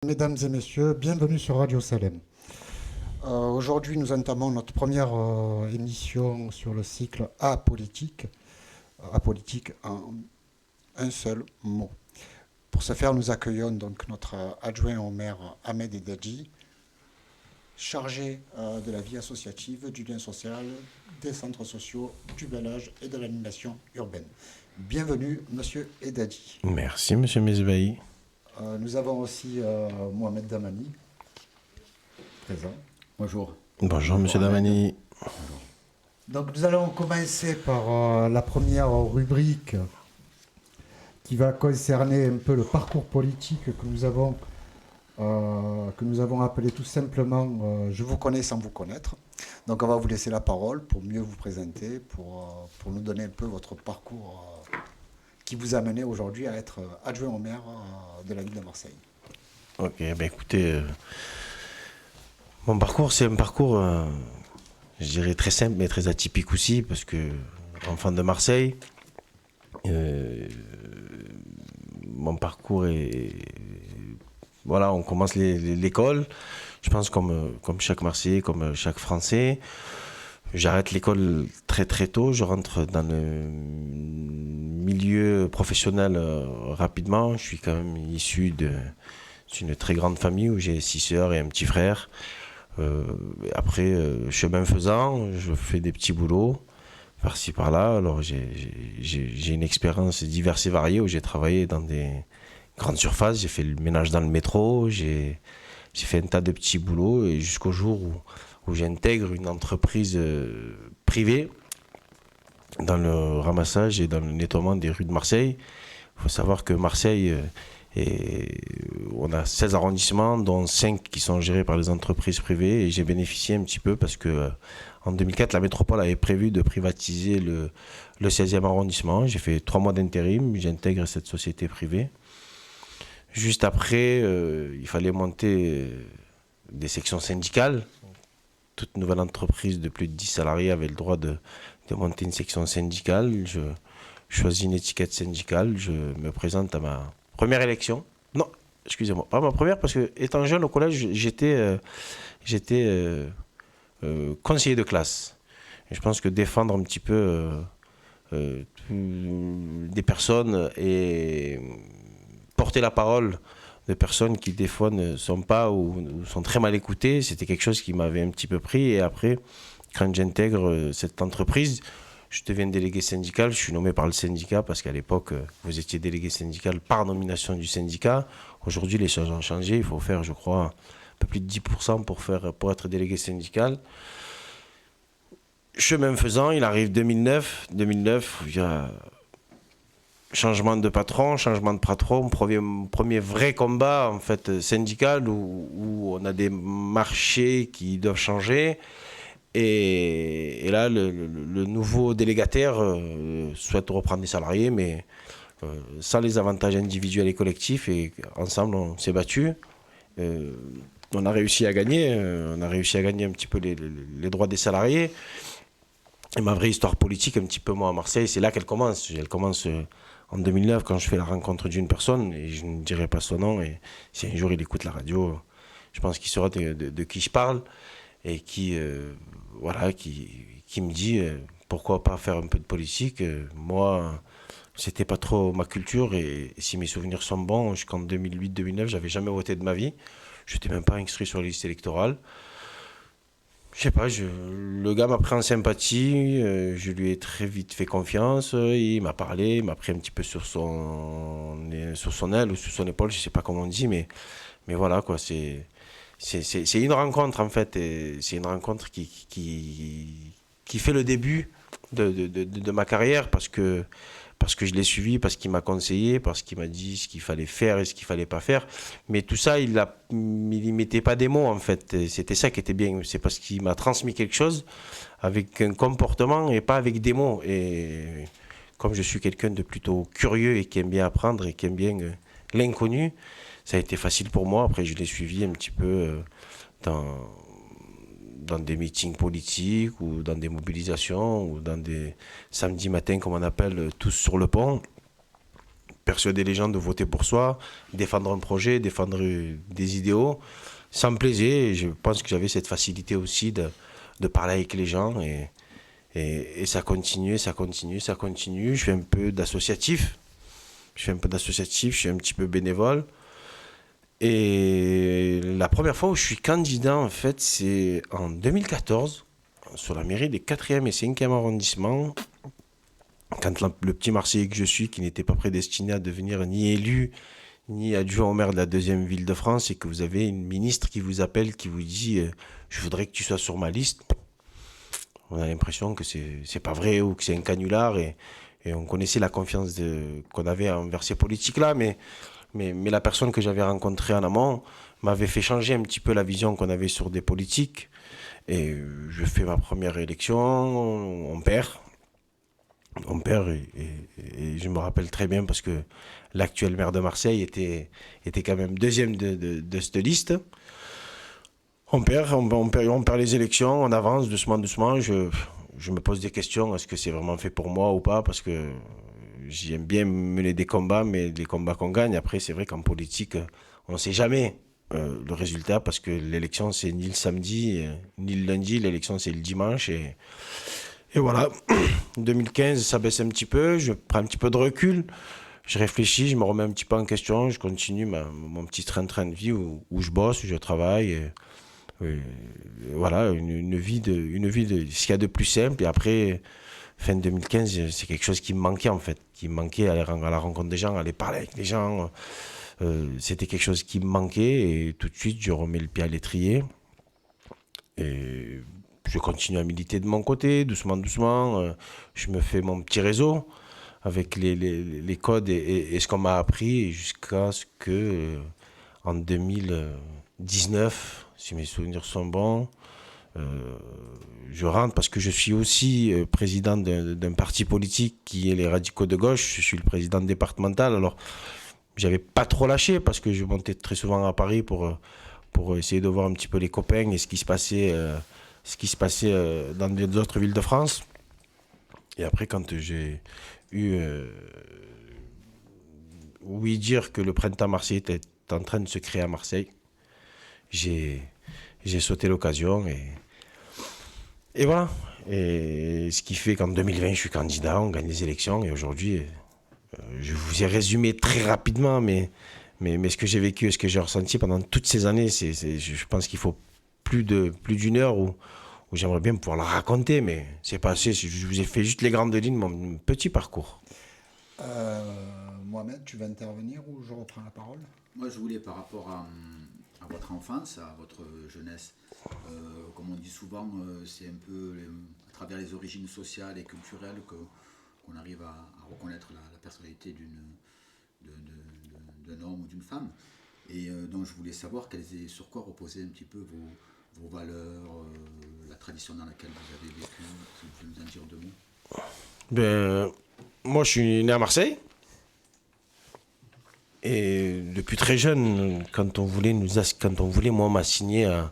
Mesdames et messieurs, bienvenue sur Radio Salem. Aujourd'hui, nous entamons notre première émission sur le cycle apolitique, apolitique en un seul mot. Pour ce faire, nous accueillons donc notre adjoint au maire Ahmed Edadji, chargé de la vie associative, du lien social, des centres sociaux, du bel âge et de l'animation urbaine. Bienvenue, monsieur Edadji. Merci, monsieur Mesbahi. Nous avons aussi Mohamed Damani, présent. Bonjour. Bonjour, monsieur Damani. Donc nous allons commencer par la première rubrique qui va concerner un peu le parcours politique que nous avons appelé tout simplement Je vous connais sans vous connaître. Donc on va vous laisser la parole pour mieux vous présenter, pour nous donner un peu votre parcours qui vous a mené aujourd'hui à être adjoint au maire de la ville de Marseille. Ok, ben écoutez, mon parcours, c'est un parcours, je dirais, très simple, mais très atypique aussi, parce que, enfant de Marseille, mon parcours est... Voilà, on commence l'école, je pense comme chaque Marseillais, comme chaque Français. J'arrête l'école très très tôt, je rentre dans le milieu professionnel rapidement. Je suis quand même issu d'une très grande famille où j'ai 6 sœurs et un petit frère. Après, chemin faisant, je fais des petits boulots par-ci par-là. Alors j'ai une expérience diverse et variée où j'ai travaillé dans des grandes surfaces, j'ai fait le ménage dans le métro, j'ai fait un tas de petits boulots et jusqu'au jour où j'intègre une entreprise privée dans le ramassage et dans le nettoiement des rues de Marseille. Il faut savoir que Marseille, on a 16 arrondissements, dont 5 qui sont gérés par les entreprises privées. Et j'ai bénéficié un petit peu parce que en 2004, la métropole avait prévu de privatiser le 16e arrondissement. J'ai fait 3 mois d'intérim, j'intègre cette société privée. Juste après, il fallait monter des sections syndicales. Toute nouvelle entreprise de plus de 10 salariés avait le droit de monter une section syndicale. Je choisis une étiquette syndicale, je me présente à ma première élection. Non, excusez-moi, pas ma première, parce que étant jeune au collège, j'étais conseiller de classe. Et je pense que défendre un petit peu des personnes et porter la parole de personnes qui des fois ne sont pas ou sont très mal écoutées, c'était quelque chose qui m'avait un petit peu pris. Et après, quand j'intègre cette entreprise, je deviens délégué syndical. Je suis nommé par le syndicat parce qu'à l'époque, vous étiez délégué syndical par nomination du syndicat. Aujourd'hui, les choses ont changé. Il faut faire, je crois, un peu plus de 10% pour être délégué syndical. Chemin faisant, il arrive 2009. 2009, il y a changement de patron, premier vrai combat en fait syndical où on a des marchés qui doivent changer et là le nouveau délégataire souhaite reprendre des salariés mais sans les avantages individuels et collectifs et ensemble on s'est battu. On a réussi à gagner, un petit peu les droits des salariés. Et ma vraie histoire politique, un petit peu moi à Marseille, c'est là qu'elle commence. Elle commence en 2009 quand je fais la rencontre d'une personne, et je ne dirai pas son nom, et si un jour il écoute la radio, je pense qu'il saura de qui je parle, et voilà, qui me dit pourquoi pas faire un peu de politique. Moi, c'était pas trop ma culture, et si mes souvenirs sont bons, jusqu'en 2008-2009, j'avais jamais voté de ma vie. Je n'étais même pas inscrit sur la liste électorale. Je sais pas, le gars m'a pris en sympathie, je lui ai très vite fait confiance, il m'a parlé, il m'a pris un petit peu sur son aile ou sur son épaule, je sais pas comment on dit, mais voilà quoi, c'est une rencontre en fait, et c'est une rencontre qui fait le début de ma carrière parce que je l'ai suivi, parce qu'il m'a conseillé, parce qu'il m'a dit ce qu'il fallait faire et ce qu'il fallait pas faire. Mais tout ça, il mettait pas des mots en fait. Et c'était ça qui était bien. C'est parce qu'il m'a transmis quelque chose avec un comportement et pas avec des mots. Et comme je suis quelqu'un de plutôt curieux et qui aime bien apprendre et qui aime bien l'inconnu, ça a été facile pour moi. Après, je l'ai suivi un petit peu dans dans des meetings politiques ou dans des mobilisations ou dans des samedis matins comme on appelle tous sur le pont. persuader les gens de voter pour soi, défendre un projet, défendre des idéaux. Ça me plaisait et je pense que j'avais cette facilité aussi de parler avec les gens et ça continue, ça continue, ça continue. Je fais un peu d'associatif, je suis un petit peu bénévole. Et la première fois où je suis candidat, en fait, c'est en 2014, sur la mairie des 4e et 5e arrondissements, quand le petit Marseillais que je suis, qui n'était pas prédestiné à devenir ni élu, ni adjoint au maire de la 2e ville de France, et que vous avez une ministre qui vous appelle, qui vous dit je voudrais que tu sois sur ma liste. On a l'impression que c'est pas vrai ou que c'est un canular, et on connaissait la confiance qu'on avait envers ces politiques-là, mais la personne que j'avais rencontrée en amont m'avait fait changer un petit peu la vision qu'on avait sur des politiques. Et je fais ma première élection, on perd. On perd et je me rappelle très bien parce que l'actuel maire de Marseille était quand même 2e de cette liste. On perd les élections, on avance doucement, doucement. Je me pose des questions, est-ce que c'est vraiment fait pour moi ou pas? Parce que j'aime bien mener des combats, mais les combats qu'on gagne, après, c'est vrai qu'en politique, on ne sait jamais le résultat parce que l'élection, c'est ni le samedi, ni le lundi, l'élection, c'est le dimanche. Et voilà, 2015, ça baisse un petit peu, je prends un petit peu de recul, je réfléchis, je me remets un petit peu en question, je continue mon petit train-train de vie où je bosse, où je travaille. Et voilà, une vie de ce qu'il y a de plus simple. Et après, fin 2015, c'est quelque chose qui me manquait en fait, qui me manquait à la rencontre des gens, aller parler avec les gens. C'était quelque chose qui me manquait et tout de suite, je remets le pied à l'étrier. Et je continue à militer de mon côté, doucement, doucement. Je me fais mon petit réseau avec les codes et ce qu'on m'a appris jusqu'à ce que, en 2019, si mes souvenirs sont bons, je rentre parce que je suis aussi président d'un parti politique qui est les Radicaux de Gauche. Je suis le président départemental. Alors, j'avais pas trop lâché parce que je montais très souvent à Paris pour essayer de voir un petit peu les copains et ce qui se passait dans les autres villes de France. Et après, quand j'ai eu ouï dire que le printemps marseillais était en train de se créer à Marseille, j'ai sauté l'occasion et voilà. Et ce qui fait qu'en 2020, je suis candidat, on gagne les élections et aujourd'hui, je vous ai résumé très rapidement, mais ce que j'ai vécu et ce que j'ai ressenti pendant toutes ces années, je pense qu'il faut plus d'une heure où j'aimerais bien pouvoir la raconter, mais c'est pas assez. Je vous ai fait juste les grandes lignes de mon petit parcours. Mohamed, tu veux intervenir ou je reprends la parole? Moi, je voulais, par rapport à votre enfance, à votre jeunesse, comme on dit souvent, c'est un peu à travers les origines sociales et culturelles qu'on arrive à reconnaître la personnalité d'un homme ou d'une femme. Et donc, je voulais savoir sur quoi reposaient un petit peu vos valeurs, la tradition dans laquelle vous avez vécu, si vous pouvez nous en dire deux mots. Ben, moi, je suis né à Marseille. Et depuis très jeune, quand on voulait moi m'assigner à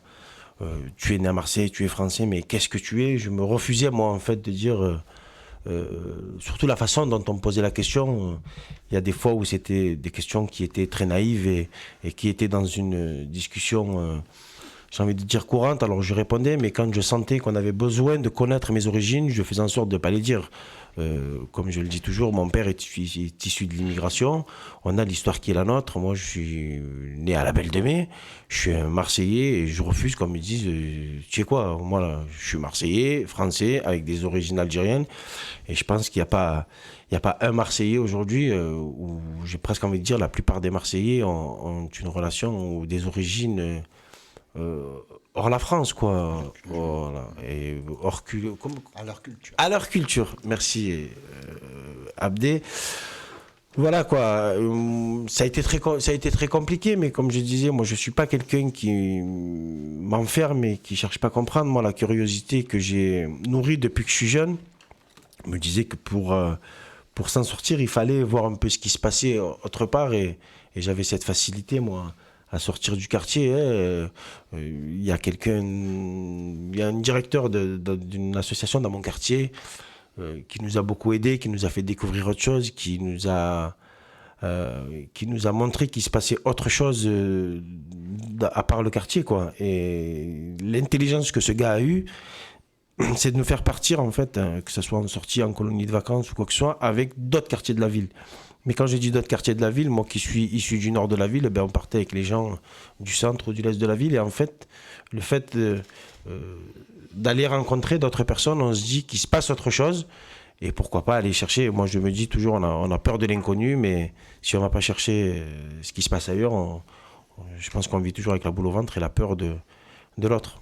tu es né à Marseille, tu es français, mais qu'est-ce que tu es? Je me refusais moi en fait de dire surtout la façon dont on me posait la question. Il y a des fois où c'était des questions qui étaient très naïves et qui étaient dans une discussion j'ai envie de dire courante, alors je répondais, mais quand je sentais qu'on avait besoin de connaître mes origines, je faisais en sorte de ne pas les dire. Comme je le dis toujours, mon père est issu de l'immigration, on a l'histoire qui est la nôtre. Moi, je suis né à la Belle de Mai, je suis un Marseillais et je refuse qu'on me dise tu sais quoi, moi là, je suis Marseillais, français, avec des origines algériennes, et je pense qu'il n'y a pas un Marseillais aujourd'hui où j'ai presque envie de dire la plupart des Marseillais ont une relation ou des origines hors la France, quoi. Voilà. Et À leur culture. À leur culture. Merci, Abdé. Voilà, quoi. Ça a été très compliqué, mais comme je disais, moi, je suis pas quelqu'un qui m'enferme et qui cherche pas à comprendre. Moi, la curiosité que j'ai nourrie depuis que je suis jeune me disait que pour s'en sortir, il fallait voir un peu ce qui se passait autre part, et j'avais cette facilité, moi, à sortir du quartier. Il y a un directeur d'une association dans mon quartier qui nous a beaucoup aidés, qui nous a fait découvrir autre chose, qui nous a qui nous a montré qu'il se passait autre chose à part le quartier, quoi. Et l'intelligence que ce gars a eue, c'est de nous faire partir, en fait, que ce soit en sortie, en colonie de vacances ou quoi que ce soit, avec d'autres quartiers de la ville. Mais quand j'ai dit d'autres quartiers de la ville, moi qui suis issu du nord de la ville, ben on partait avec les gens du centre ou du l'est de la ville. Et en fait, le fait d'aller rencontrer d'autres personnes, on se dit qu'il se passe autre chose. Et pourquoi pas aller chercher. Moi, je me dis toujours, on a peur de l'inconnu, mais si on ne va pas chercher ce qui se passe ailleurs, je pense qu'on vit toujours avec la boule au ventre et la peur de l'autre.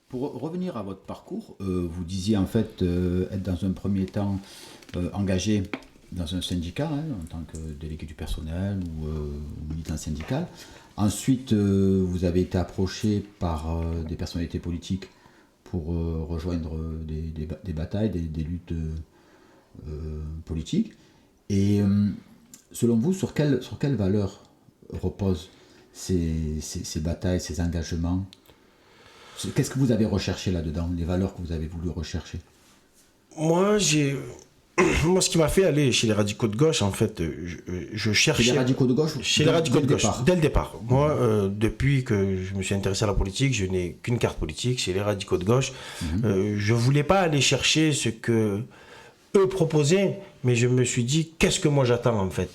Pour revenir à votre parcours, vous disiez en fait être dans un premier temps engagé dans un syndicat, en tant que délégué du personnel ou militant syndical. Ensuite, vous avez été approché par des personnalités politiques pour rejoindre des batailles, des luttes politiques. Et selon vous, sur quelles valeurs reposent ces batailles, ces engagements? Qu'est-ce que vous avez recherché là-dedans, les valeurs que vous avez voulu rechercher? Moi, ce qui m'a fait aller chez les radicaux de gauche, en fait, je cherchais... Chez les radicaux de gauche? Chez les radicaux de gauche, dès le départ. Moi, depuis que je me suis intéressé à la politique, je n'ai qu'une carte politique, chez les radicaux de gauche. Je ne voulais pas aller chercher ce que eux proposaient, mais je me suis dit, qu'est-ce que moi j'attends, en fait?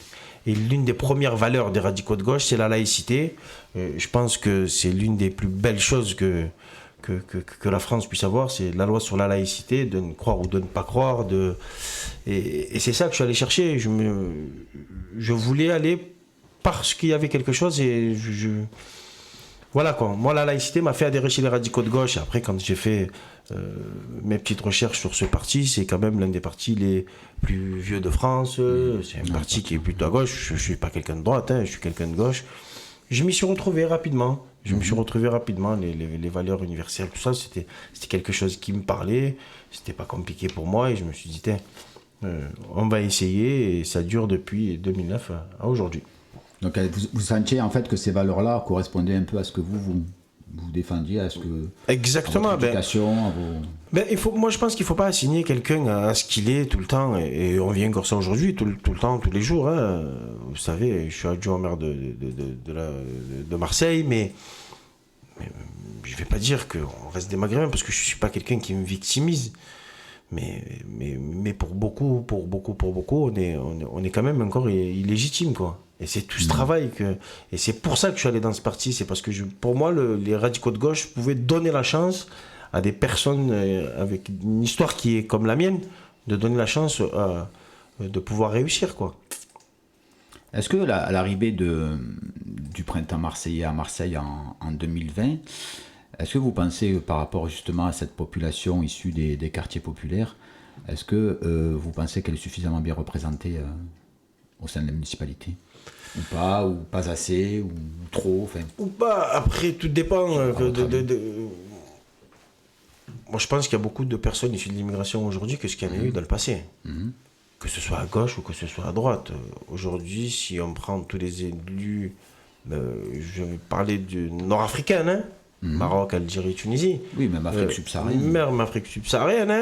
Et l'une des premières valeurs des radicaux de gauche, c'est la laïcité. Je pense que c'est l'une des plus belles choses que la France puisse avoir, c'est la loi sur la laïcité, de ne croire ou de ne pas croire. Et c'est ça que je suis allé chercher. Je voulais aller parce qu'il y avait quelque chose et voilà quoi. Moi, la laïcité m'a fait adhérer chez les radicaux de gauche. Après, quand j'ai fait mes petites recherches sur ce parti, c'est quand même l'un des partis les plus vieux de France. C'est un parti qui est plutôt à gauche. Je ne suis pas quelqu'un de droite, je suis quelqu'un de gauche. Je m'y suis retrouvé rapidement. Les valeurs universelles, tout ça, c'était quelque chose qui me parlait. C'était pas compliqué pour moi et je me suis dit, on va essayer et ça dure depuis 2009 à aujourd'hui. Donc vous sentiez en fait que ces valeurs-là correspondaient un peu à ce que vous défendiez, à ce que... Exactement. À votre éducation, moi, je pense qu'il ne faut pas assigner quelqu'un à ce qu'il est tout le temps. Et on vient comme ça aujourd'hui, tout le temps, tous les jours. Vous savez, je suis adjoint au maire de Marseille, mais je ne vais pas dire qu'on reste des maghrébins, parce que je ne suis pas quelqu'un qui me victimise. Mais pour beaucoup, on est quand même encore illégitime, quoi. Et c'est tout ce travail et c'est pour ça que je suis allé dans ce parti. C'est parce que pour moi, les radicaux de gauche pouvaient donner la chance à des personnes avec une histoire qui est comme la mienne, de donner la chance de pouvoir réussir, quoi. Est-ce que à l'arrivée du printemps marseillais à Marseille en 2020, est-ce que vous pensez par rapport justement à cette population issue des quartiers populaires, est-ce que vous pensez qu'elle est suffisamment bien représentée au sein de la municipalité? Ou pas assez, ou trop, ou pas, après tout dépend moi je pense qu'il y a beaucoup de personnes issues de l'immigration aujourd'hui que ce qu'il y en a eu dans le passé. Que ce soit à gauche ou que ce soit à droite. Aujourd'hui, si on prend tous les élus, je vais parler du nord-africain, Maroc, Algérie, Tunisie. Oui, même Afrique subsaharienne. Même Afrique subsaharienne,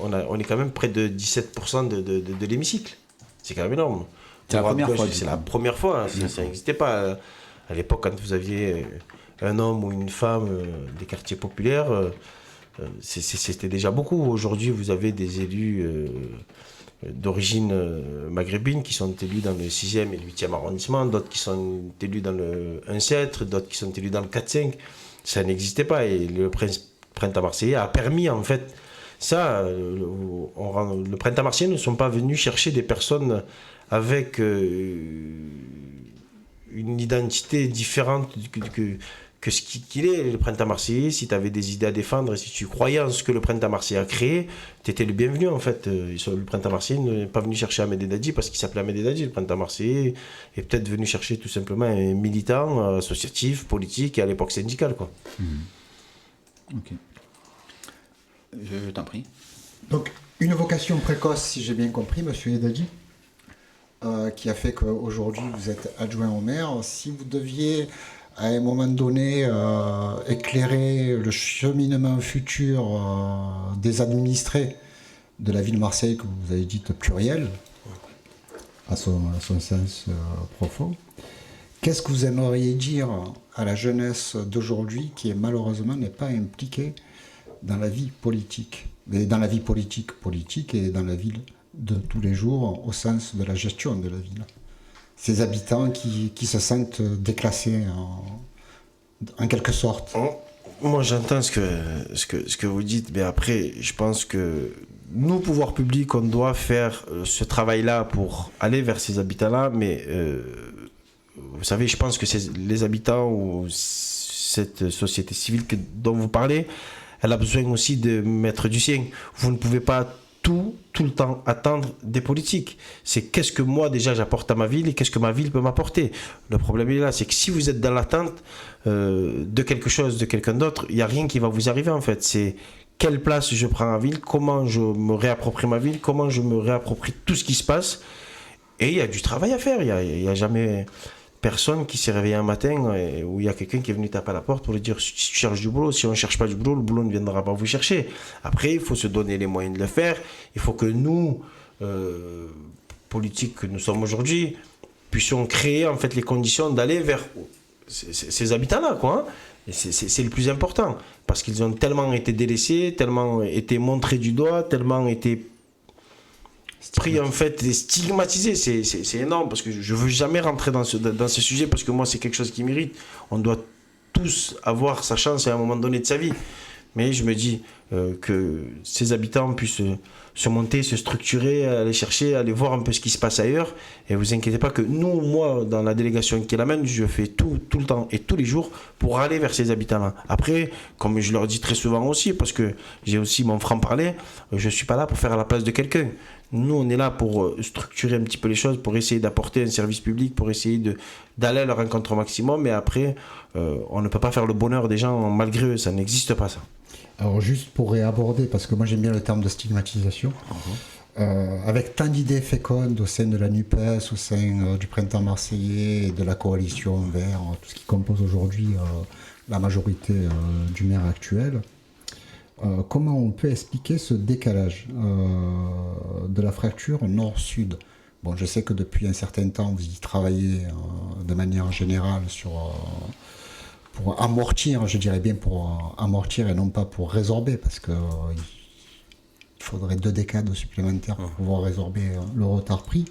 on est quand même près de 17% de l'hémicycle. C'est quand même énorme. C'est la première fois. C'est la première fois. Ça n'existait pas. À l'époque, quand vous aviez un homme ou une femme des quartiers populaires, c'était déjà beaucoup. Aujourd'hui, vous avez des élus d'origine maghrébine qui sont élus dans le 6e et le 8e arrondissement, d'autres qui sont élus dans le 1-7, d'autres qui sont élus dans le 4-5. Ça n'existait pas. Et le printemps marseillais a permis, en fait, ça. Le printemps marseillais ne sont pas venus chercher des personnes avec une identité différente que ce qu'il est, le printemps marseillais. Si tu avais des idées à défendre et si tu croyais en ce que le printemps marseillais a créé, tu étais le bienvenu, en fait. Le printemps marseillais n'est pas venu chercher Ahmed Edadji parce qu'il s'appelait Ahmed Edadji. Le printemps marseillais est peut-être venu chercher tout simplement un militant associatif, politique et à l'époque syndical, quoi. Ok. Je t'en prie. Donc, une vocation précoce, si j'ai bien compris, monsieur Edadji, qui a fait qu'aujourd'hui vous êtes adjoint au maire. Si vous deviez, à un moment donné, éclairer le cheminement futur des administrés de la ville de Marseille, que vous avez dit pluriel, à son sens profond. Qu'est-ce que vous aimeriez dire à la jeunesse d'aujourd'hui qui malheureusement n'est pas impliquée dans la vie politique, et dans la vie politique et dans la ville de tous les jours au sens de la gestion de la ville? Ces habitants qui se sentent déclassés en quelque sorte. Moi, j'entends ce que vous dites, mais après, je pense que nous, pouvoirs publics, on doit faire ce travail-là pour aller vers ces habitants-là, mais vous savez, je pense que les habitants ou cette société civile dont vous parlez, elle a besoin aussi de mettre du sien. Vous ne pouvez pas tout le temps attendre des politiques. C'est qu'est-ce que moi déjà j'apporte à ma ville et qu'est-ce que ma ville peut m'apporter. Le problème est là, c'est que si vous êtes dans l'attente de quelque chose, de quelqu'un d'autre, il n'y a rien qui va vous arriver en fait. C'est quelle place je prends en ville, comment je me réapproprie ma ville, comment je me réapproprie tout ce qui se passe. Et il y a du travail à faire, il y a jamais personne qui s'est réveillé un matin où il y a quelqu'un qui est venu taper à la porte pour lui dire si tu cherches du boulot, si on ne cherche pas du boulot, le boulot ne viendra pas vous chercher. Après, il faut se donner les moyens de le faire. Il faut que nous, politiques que nous sommes aujourd'hui, puissions créer en fait les conditions d'aller vers ces habitants-là, quoi. Hein. Et c'est le plus important parce qu'ils ont tellement été délaissés, tellement été montrés du doigt, tellement été pris en fait et stigmatisé, c'est énorme parce que je veux jamais rentrer dans ce sujet parce que moi c'est quelque chose qui m'irrite. On doit tous avoir sa chance à un moment donné de sa vie, mais je me dis que ces habitants puissent se monter, se structurer, aller chercher, aller voir un peu ce qui se passe ailleurs. Et vous inquiétez pas que moi dans la délégation qui est la même, je fais tout le temps et tous les jours pour aller vers ces habitants-là. Après, comme je leur dis très souvent aussi, parce que j'ai aussi mon franc-parler, je suis pas là pour faire à la place de quelqu'un. Nous, on est là pour structurer un petit peu les choses, pour essayer d'apporter un service public, pour essayer d'aller à leur rencontre au maximum. Mais après, on ne peut pas faire le bonheur des gens malgré eux, ça n'existe pas ça. Alors juste pour réaborder, parce que moi j'aime bien le terme de stigmatisation, avec tant d'idées fécondes au sein de la NUPES, au sein du Printemps Marseillais, et de la coalition Vert, tout ce qui compose aujourd'hui la majorité du maire actuel, comment on peut expliquer ce décalage de la fracture nord-sud? Bon, je sais que depuis un certain temps, vous y travaillez de manière générale pour amortir, je dirais bien pour amortir et non pas pour résorber, parce que il faudrait 2 décades supplémentaires pour pouvoir résorber le retard pris.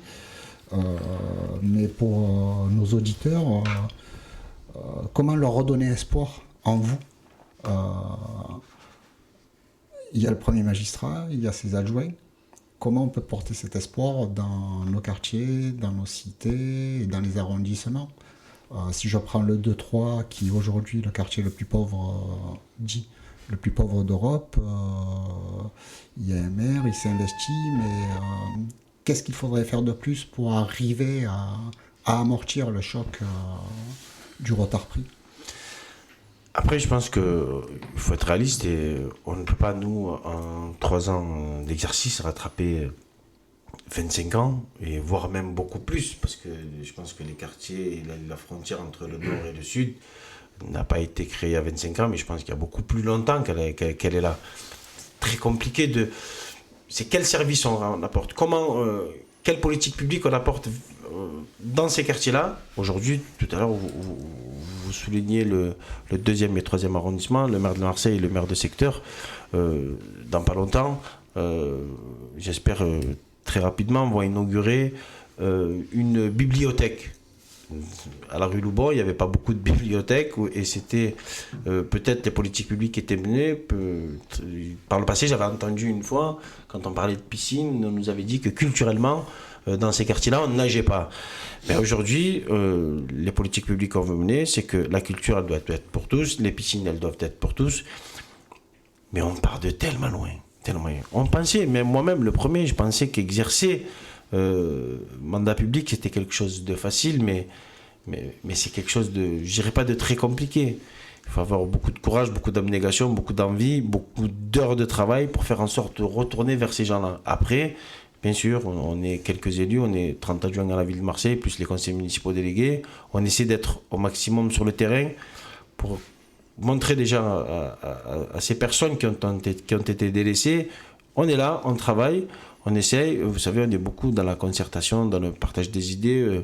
Mais pour nos auditeurs, comment leur redonner espoir en vous? Il y a le premier magistrat, il y a ses adjoints. Comment on peut porter cet espoir dans nos quartiers, dans nos cités et dans les arrondissements? Si je prends le 2-3, qui est aujourd'hui le quartier le plus pauvre, le plus pauvre d'Europe, il y a un maire, il s'est investi, mais qu'est-ce qu'il faudrait faire de plus pour arriver à amortir le choc du retard pris? Après, je pense qu'il faut être réaliste et on ne peut pas, nous, en 3 ans d'exercice, rattraper 25 ans, et voire même beaucoup plus, parce que je pense que les quartiers et la frontière entre le nord et le sud n'a pas été créée à 25 ans, mais je pense qu'il y a beaucoup plus longtemps qu'elle est là. Très compliqué de... C'est quel service on apporte, quelle politique publique on apporte dans ces quartiers-là. Aujourd'hui, tout à l'heure, vous soulignez le 2e et 3e arrondissement, le maire de Marseille et le maire de secteur. Dans pas longtemps, j'espère très rapidement, vont inaugurer une bibliothèque. À la rue Loubon, il n'y avait pas beaucoup de bibliothèques et c'était peut-être les politiques publiques qui étaient menées. Par le passé, j'avais entendu une fois, quand on parlait de piscine, on nous avait dit que culturellement, dans ces quartiers-là, on ne nageait pas. Mais aujourd'hui, les politiques publiques qu'on veut mener, c'est que la culture, elle doit être pour tous, les piscines, elles doivent être pour tous. Mais on part de tellement loin. On pensait, même moi-même, le premier, je pensais qu'exercer mandat public, c'était quelque chose de facile, mais c'est quelque chose de, je dirais pas de très compliqué. Il faut avoir beaucoup de courage, beaucoup d'abnégation, beaucoup d'envie, beaucoup d'heures de travail pour faire en sorte de retourner vers ces gens-là. Après, bien sûr, on est quelques élus, on est 30 adjoints à la ville de Marseille, plus les conseils municipaux délégués. On essaie d'être au maximum sur le terrain pour montrer déjà à ces personnes qui ont été délaissées, on est là, on travaille, on essaye, vous savez, on est beaucoup dans la concertation, dans le partage des idées.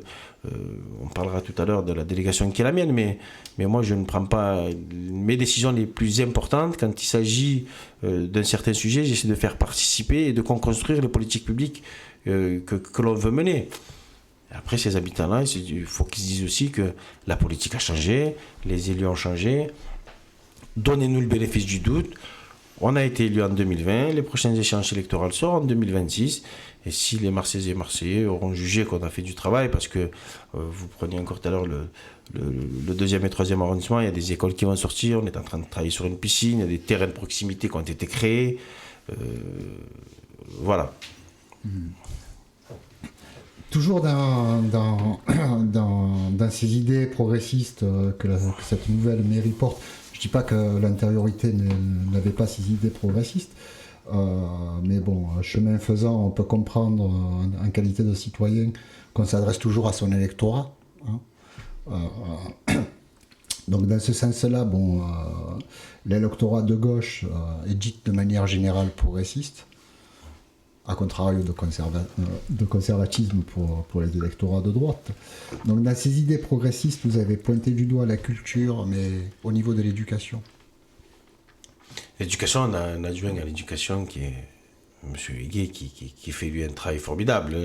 On parlera tout à l'heure de la délégation qui est la mienne, mais moi je ne prends pas mes décisions les plus importantes. Quand il s'agit d'un certain sujet, j'essaie de faire participer et de construire les politiques publiques que l'on veut mener. Après, ces habitants-là, il faut qu'ils se disent aussi que la politique a changé, les élus ont changé. Donnez-nous le bénéfice du doute. On a été élu en 2020, les prochaines échéances électorales seront en 2026. Et si les Marseillais et Marseillais auront jugé qu'on a fait du travail, parce que vous preniez encore tout à l'heure le 2e et 3e arrondissement, il y a des écoles qui vont sortir, on est en train de travailler sur une piscine, il y a des terrains de proximité qui ont été créés. Voilà. Toujours dans ces idées progressistes que cette nouvelle mairie porte, je ne dis pas que l'intériorité n'avait pas ces idées progressistes, mais bon, chemin faisant, on peut comprendre en qualité de citoyen qu'on s'adresse toujours à son électorat. Hein. Donc dans ce sens-là, bon, l'électorat de gauche est dit de manière générale progressiste, à contrario de conservatisme pour les électorats de droite. Donc dans ces idées progressistes, vous avez pointé du doigt la culture, mais au niveau de l'éducation. L'éducation, on a un adjoint à l'éducation qui est M. Higuet, qui fait lui un travail formidable.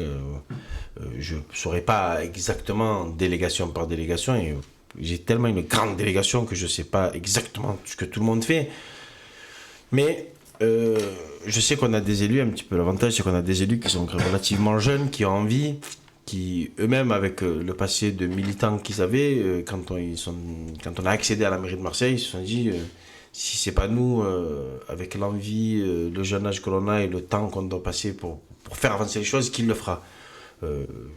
Je ne saurais pas exactement délégation par délégation, et j'ai tellement une grande délégation que je ne sais pas exactement ce que tout le monde fait. Mais je sais qu'on a des élus, un petit peu l'avantage, c'est qu'on a des élus qui sont relativement jeunes, qui ont envie, qui eux-mêmes, avec le passé de militants qu'ils avaient, quand on a accédé à la mairie de Marseille, ils se sont dit, si c'est pas nous, avec l'envie, le jeune âge que l'on a et le temps qu'on doit passer pour faire avancer les choses, qui le fera.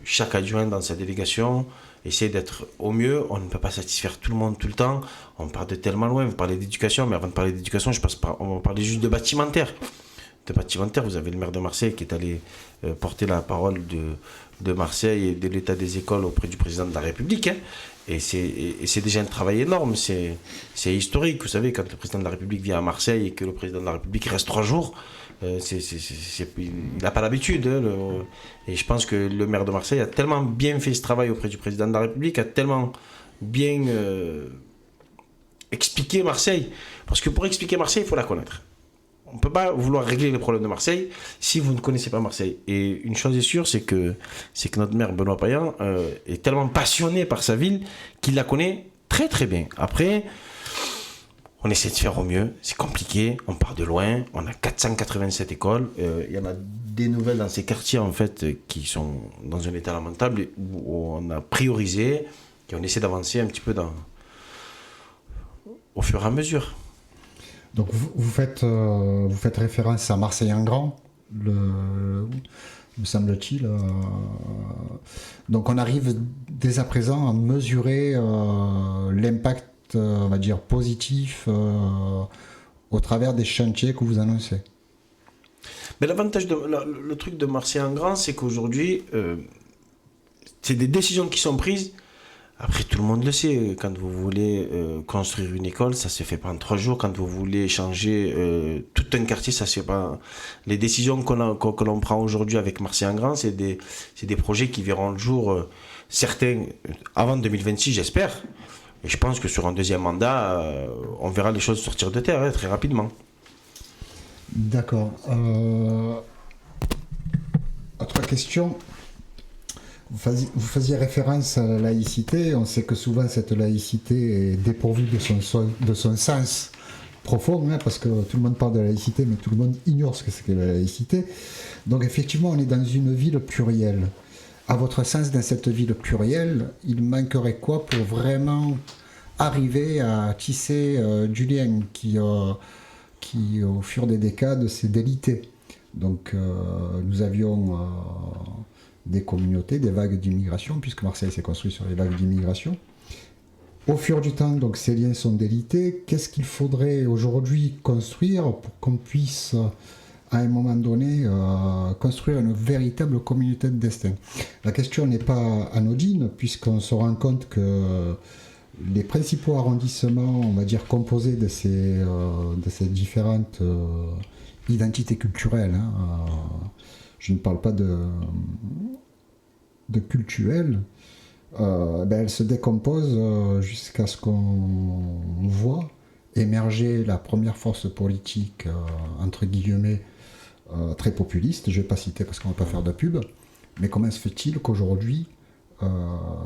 Chaque adjoint dans sa délégation essaie d'être au mieux. On ne peut pas satisfaire tout le monde tout le temps. On part de tellement loin. Vous parlez d'éducation, mais avant de parler d'éducation, on va parler juste de bâtimentaire. De bâtimentaire, vous avez le maire de Marseille qui est allé porter la parole de Marseille et de l'état des écoles auprès du président de la République. Hein. Et c'est déjà un travail énorme. C'est historique. Vous savez, quand le président de la République vient à Marseille et que le président de la République reste 3 jours, il n'a pas l'habitude. Hein, et je pense que le maire de Marseille a tellement bien fait ce travail auprès du président de la République, a tellement bien expliqué Marseille. Parce que pour expliquer Marseille, il faut la connaître. On ne peut pas vouloir régler les problèmes de Marseille si vous ne connaissez pas Marseille. Et une chose est sûre, c'est que notre maire Benoît Payan est tellement passionné par sa ville qu'il la connaît très très bien. Après, on essaie de faire au mieux, c'est compliqué, on part de loin, on a 487 écoles, il y en a des nouvelles dans ces quartiers en fait qui sont dans un état lamentable où on a priorisé et on essaie d'avancer un petit peu au fur et à mesure. Donc vous faites référence à Marseille en grand, me semble-t-il. Donc on arrive dès à présent à mesurer l'impact, on va dire, positif au travers des chantiers que vous annoncez. Mais l'avantage, le truc de Marseille en grand, c'est qu'aujourd'hui, c'est des décisions qui sont prises. Après, tout le monde le sait, quand vous voulez construire une école, ça se fait pas en 3 jours. Quand vous voulez changer tout un quartier, ça se fait pas. Les décisions que l'on prend aujourd'hui avec Marseille en grand, c'est des projets qui verront le jour, certains, avant 2026, j'espère. Et je pense que sur un deuxième mandat, on verra les choses sortir de terre très rapidement. D'accord. Autre question. Vous faisiez référence à la laïcité. On sait que souvent cette laïcité est dépourvue de son sens profond, hein, parce que tout le monde parle de la laïcité, mais tout le monde ignore ce que c'est que la laïcité. Donc effectivement, on est dans une ville plurielle. À votre sens, dans cette ville plurielle, il manquerait quoi pour vraiment arriver à tisser du lien qui, au fur des décades, s'est délité. Donc nous avions des communautés, des vagues d'immigration, puisque Marseille s'est construit sur les vagues d'immigration. Au fur du temps, donc, ces liens sont délités. Qu'est-ce qu'il faudrait aujourd'hui construire pour qu'on puisse, à un moment donné, construire une véritable communauté de destin? La question n'est pas anodine, puisqu'on se rend compte que les principaux arrondissements, on va dire, composés de ces différentes identités culturelles, hein, je ne parle pas de cultuel, elle se décompose jusqu'à ce qu'on voit émerger la première force politique, entre guillemets, très populiste. Je ne vais pas citer parce qu'on ne va pas faire de pub, mais comment se fait-il qu'aujourd'hui,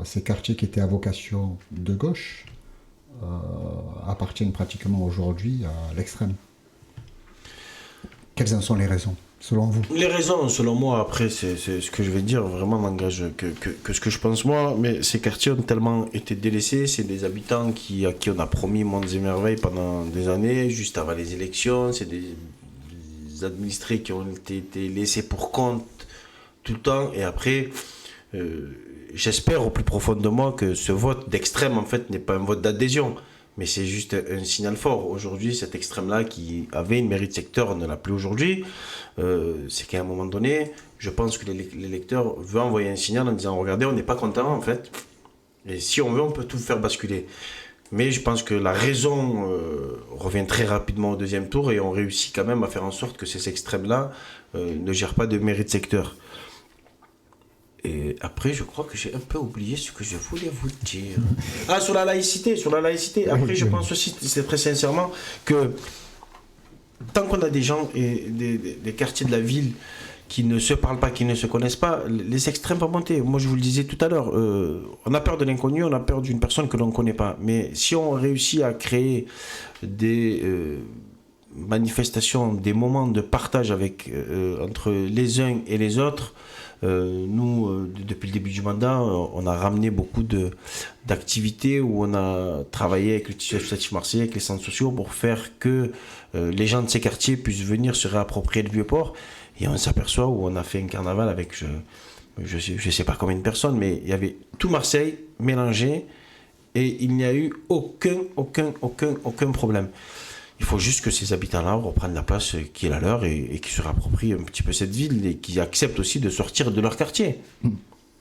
ces quartiers qui étaient à vocation de gauche appartiennent pratiquement aujourd'hui à l'extrême? Quelles en sont les raisons, selon vous? Les raisons, selon moi, après, c'est ce que je vais dire, vraiment n'engage que ce que je pense moi, mais ces quartiers ont tellement été délaissés, c'est des habitants à qui on a promis mondes et merveilles pendant des années, juste avant les élections, c'est des administrés qui ont été laissés pour compte tout le temps, et après, j'espère au plus profond de moi que ce vote d'extrême, en fait, n'est pas un vote d'adhésion, mais c'est juste un signal fort. Aujourd'hui, cet extrême-là qui avait une mairie de secteur ne l'a plus aujourd'hui. C'est qu'à un moment donné, je pense que l'électeur veut envoyer un signal en disant « Regardez, on n'est pas content en fait. Et si on veut, on peut tout faire basculer. » Mais je pense que la raison revient très rapidement au deuxième tour et on réussit quand même à faire en sorte que ces extrêmes-là ne gèrent pas de mairie de secteur. Et après, je crois que j'ai un peu oublié ce que je voulais vous dire. Ah, sur la laïcité. Après, je pense aussi, c'est très sincèrement, que tant qu'on a des gens et des quartiers de la ville qui ne se parlent pas, qui ne se connaissent pas, les extrêmes vont monter. Moi, je vous le disais tout à l'heure, on a peur de l'inconnu, on a peur d'une personne que l'on ne connaît pas. Mais si on réussit à créer des manifestations, des moments de partage entre les uns et les autres, nous, depuis le début du mandat, on a ramené beaucoup d'activités où on a travaillé avec le tissu associatif marseillais, avec les centres sociaux, pour faire que les gens de ces quartiers puissent venir se réapproprier le Vieux-Port. Et on s'aperçoit où on a fait un carnaval avec, je sais pas combien de personnes, mais il y avait tout Marseille mélangé et il n'y a eu aucun problème. Il faut juste que ces habitants-là reprennent la place qui est la leur et qui se réapproprient un petit peu cette ville et qui acceptent aussi de sortir de leur quartier.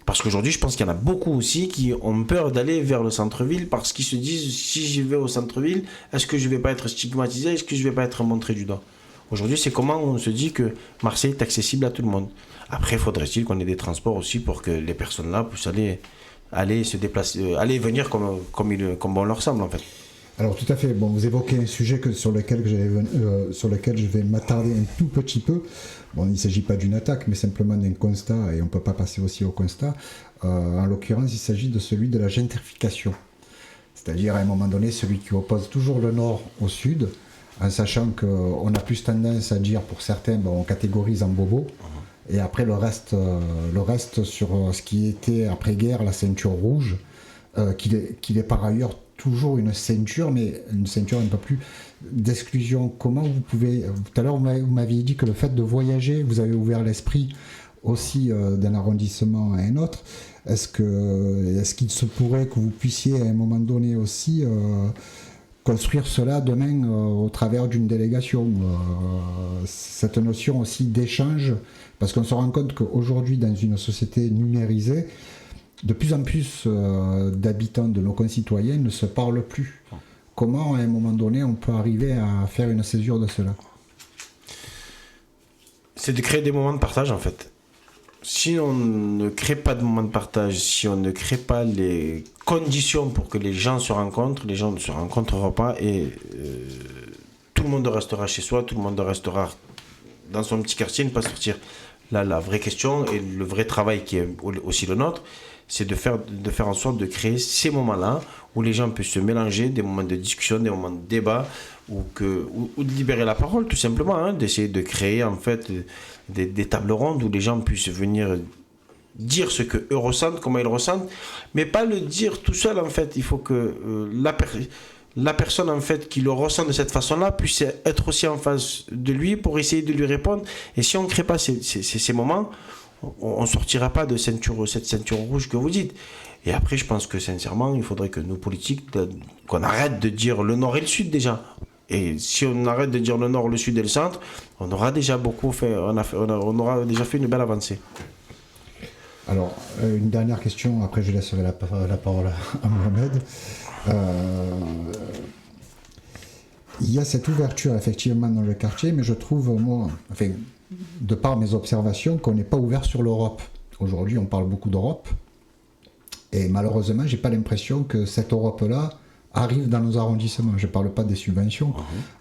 Parce qu'aujourd'hui, je pense qu'il y en a beaucoup aussi qui ont peur d'aller vers le centre-ville parce qu'ils se disent, si j'y vais au centre-ville, est-ce que je ne vais pas être stigmatisé, est-ce que je ne vais pas être montré du doigt? Aujourd'hui, c'est comment on se dit que Marseille est accessible à tout le monde. Après, faudrait-il qu'on ait des transports aussi pour que les personnes-là puissent aller se déplacer, aller et venir comme bon leur semble en fait. Alors tout à fait, bon, vous évoquez un sujet sur lequel je vais m'attarder un tout petit peu. Bon, il ne s'agit pas d'une attaque, mais simplement d'un constat, et on ne peut pas passer aussi au constat. En l'occurrence, il s'agit de celui de la gentrification. C'est-à-dire, à un moment donné, celui qui oppose toujours le nord au sud, en sachant qu'on a plus tendance à dire, pour certains, on catégorise en bobo, et après le reste sur ce qui était après-guerre, la ceinture rouge, qu'il est par ailleurs toujours une ceinture, mais une ceinture un peu plus d'exclusion. Comment vous pouvez... Tout à l'heure, vous m'aviez dit que le fait de voyager, vous avez ouvert l'esprit aussi d'un arrondissement à un autre. Est-ce qu'il se pourrait que vous puissiez à un moment donné aussi construire cela demain au travers d'une délégation, cette notion aussi d'échange, parce qu'on se rend compte qu'aujourd'hui, dans une société numérisée, de plus en plus d'habitants de nos concitoyens ne se parlent plus. Comment, à un moment donné, on peut arriver à faire une césure de cela? C'est de créer des moments de partage, en fait. Si on ne crée pas de moments de partage, si on ne crée pas les conditions pour que les gens se rencontrent, les gens ne se rencontreront pas et tout le monde restera chez soi, tout le monde restera dans son petit quartier, ne pas sortir. Là, la vraie question et le vrai travail qui est aussi le nôtre, c'est de faire en sorte de créer ces moments-là où les gens puissent se mélanger, des moments de discussion, des moments de débat, ou de libérer la parole tout simplement, d'essayer de créer en fait des tables rondes où les gens puissent venir dire ce qu'eux ressentent, comment ils ressentent, mais pas le dire tout seul en fait. Il faut que la personne en fait qui le ressent de cette façon-là puisse être aussi en face de lui pour essayer de lui répondre. Et si on ne crée pas ces moments, on ne sortira pas de cette ceinture rouge que vous dites. Et après, je pense que sincèrement, il faudrait que nous, politiques, qu'on arrête de dire le nord et le sud déjà. Et si on arrête de dire le nord, le sud et le centre, on aura déjà beaucoup fait, on aura déjà fait une belle avancée. Alors, une dernière question, après je laisserai la parole à Mohamed. Il y a cette ouverture effectivement dans le quartier, mais je trouve, moi, enfin, de par mes observations, qu'on n'est pas ouvert sur l'Europe. Aujourd'hui, on parle beaucoup d'Europe. Et malheureusement, je n'ai pas l'impression que cette Europe-là arrive dans nos arrondissements. Je ne parle pas des subventions,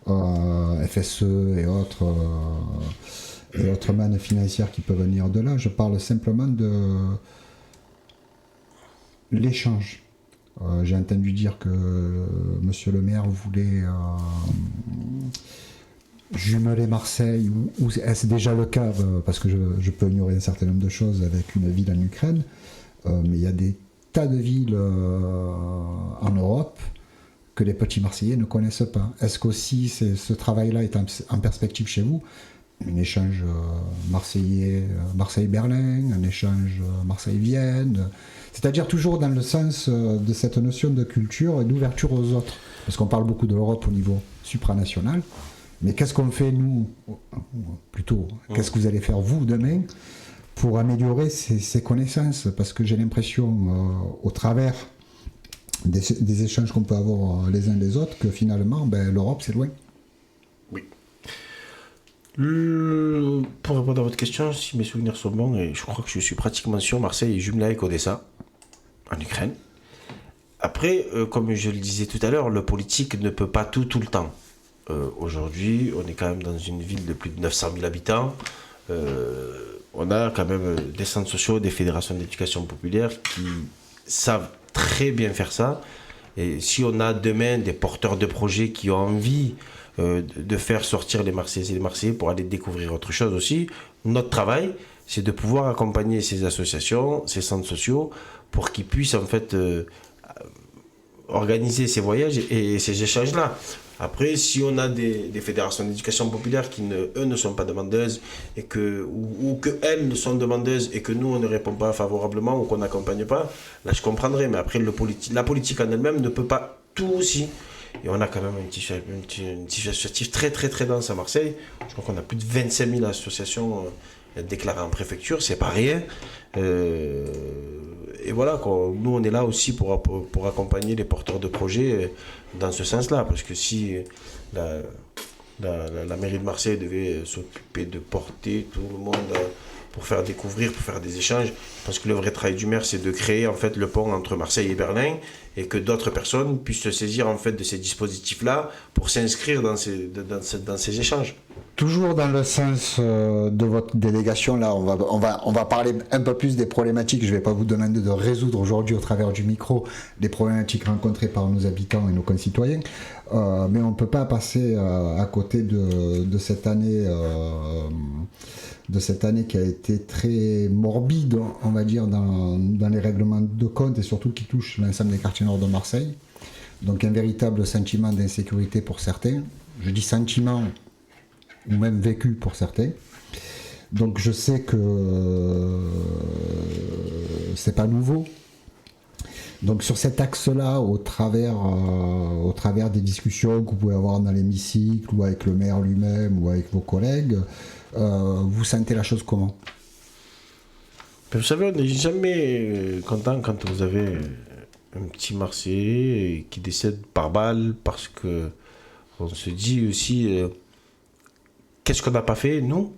FSE et autres mannes financières qui peuvent venir de là. Je parle simplement de l'échange. J'ai entendu dire que monsieur le maire voulait jumeler Marseille, ou est-ce déjà le cas, parce que je peux ignorer un certain nombre de choses avec une ville en Ukraine, mais il y a des tas de villes en Europe que les petits Marseillais ne connaissent pas. Est-ce qu'aussi ce travail-là est en perspective chez vous? Un échange Marseille-Berlin, un échange Marseille-Vienne, c'est-à-dire toujours dans le sens de cette notion de culture et d'ouverture aux autres. Parce qu'on parle beaucoup de l'Europe au niveau supranational, mais qu'est-ce qu'on fait nous, plutôt, qu'est-ce que vous allez faire vous demain pour améliorer ces connaissances? Parce que j'ai l'impression, au travers des échanges qu'on peut avoir les uns les autres, que finalement, l'Europe c'est loin. Oui. Pour répondre à votre question, si mes souvenirs sont bons, et je crois que je suis pratiquement sûr, Marseille est jumelé avec Odessa, en Ukraine. Après, comme je le disais tout à l'heure, le politique ne peut pas tout le temps. Aujourd'hui, on est quand même dans une ville de plus de 900 000 habitants. On a quand même des centres sociaux, des fédérations d'éducation populaire qui savent très bien faire ça. Et si on a demain des porteurs de projets qui ont envie de faire sortir les Marseillais et les Marseillais pour aller découvrir autre chose aussi, notre travail, c'est de pouvoir accompagner ces associations, ces centres sociaux, pour qu'ils puissent en fait organiser ces voyages et ces échanges-là. Après, si on a des fédérations d'éducation populaire qui, eux, ne sont pas demandeuses, et ou qu'elles ne sont demandeuses et que nous, on ne répond pas favorablement ou qu'on n'accompagne pas, là, je comprendrais. Mais après, la politique en elle-même ne peut pas tout aussi. Et on a quand même une tige associative très, très, très dense à Marseille. Je crois qu'on a plus de 25 000 associations déclarées en préfecture, c'est pas rien. Et voilà, nous, on est là aussi pour accompagner les porteurs de projets dans ce sens-là. Parce que si la mairie de Marseille devait s'occuper de porter tout le monde pour faire découvrir, pour faire des échanges, parce que le vrai travail du maire, c'est de créer en fait le pont entre Marseille et Berlin, et que d'autres personnes puissent se saisir en fait de ces dispositifs-là pour s'inscrire dans ces échanges. Toujours dans le sens de votre délégation, là, on va parler un peu plus des problématiques. Je ne vais pas vous demander de résoudre aujourd'hui au travers du micro les problématiques rencontrées par nos habitants et nos concitoyens, mais on ne peut pas passer à côté de cette année qui a été très morbide, on va dire, dans les règlements de compte, et surtout qui touche l'ensemble des quartiers nord de Marseille. Donc un véritable sentiment d'insécurité pour certains. Je dis sentiment ou même vécu pour certains. Donc je sais que c'est pas nouveau. Donc sur cet axe-là, au travers des discussions que vous pouvez avoir dans l'hémicycle, ou avec le maire lui-même, ou avec vos collègues, vous sentez la chose comment? Vous savez, on n'est jamais content quand vous avez un petit Marseillais qui décède par balle, parce que on se dit aussi qu'est-ce qu'on n'a pas fait, nous,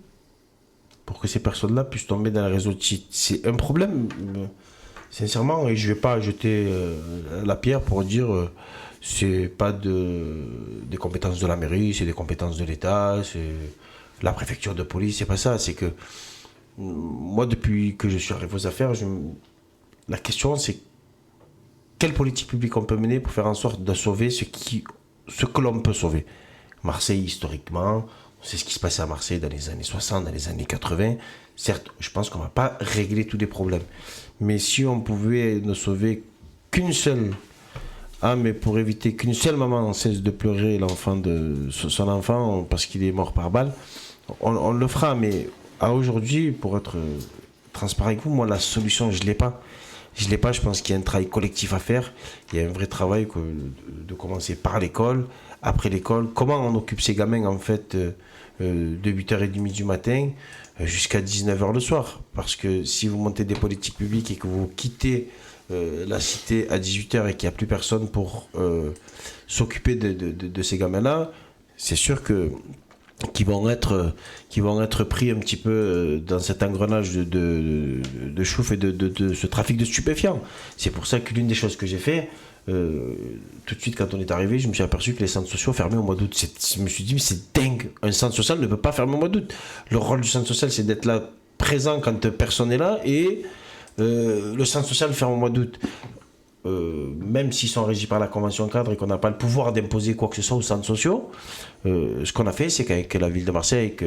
pour que ces personnes-là puissent tomber dans le réseau. C'est un problème, sincèrement, et je ne vais pas jeter la pierre pour dire c'est pas des compétences de la mairie, c'est des compétences de l'État, c'est la préfecture de police, c'est pas ça. C'est que moi, depuis que je suis arrivé aux affaires, la question c'est quelle politique publique on peut mener pour faire en sorte de sauver ce que l'on peut sauver. Marseille, historiquement, on sait ce qui se passait à Marseille dans les années 60, dans les années 80. Certes, je pense qu'on ne va pas régler tous les problèmes. Mais si on pouvait ne sauver qu'une seule âme, et pour éviter qu'une seule maman cesse de pleurer son enfant parce qu'il est mort par balle, on le fera. Mais à aujourd'hui, pour être transparent avec vous, moi, la solution, je ne l'ai pas. Je pense qu'il y a un travail collectif à faire. Il y a un vrai travail de commencer par l'école, après l'école. Comment on occupe ces gamins, en fait, de 8h30 du matin jusqu'à 19h le soir. Parce que si vous montez des politiques publiques et que vous quittez la cité à 18h et qu'il n'y a plus personne pour s'occuper de ces gamins-là, c'est sûr que qui vont être pris un petit peu dans cet engrenage de chouf et de ce trafic de stupéfiants. C'est pour ça que l'une des choses que j'ai fait, tout de suite quand on est arrivé, je me suis aperçu que les centres sociaux fermaient au mois d'août. Je me suis dit, mais c'est dingue, un centre social ne peut pas fermer au mois d'août. Le rôle du centre social, c'est d'être là, présent quand personne n'est là, et le centre social ferme au mois d'août. Même s'ils sont régis par la convention cadre et qu'on n'a pas le pouvoir d'imposer quoi que ce soit aux centres sociaux, ce qu'on a fait, c'est qu'avec la ville de Marseille, avec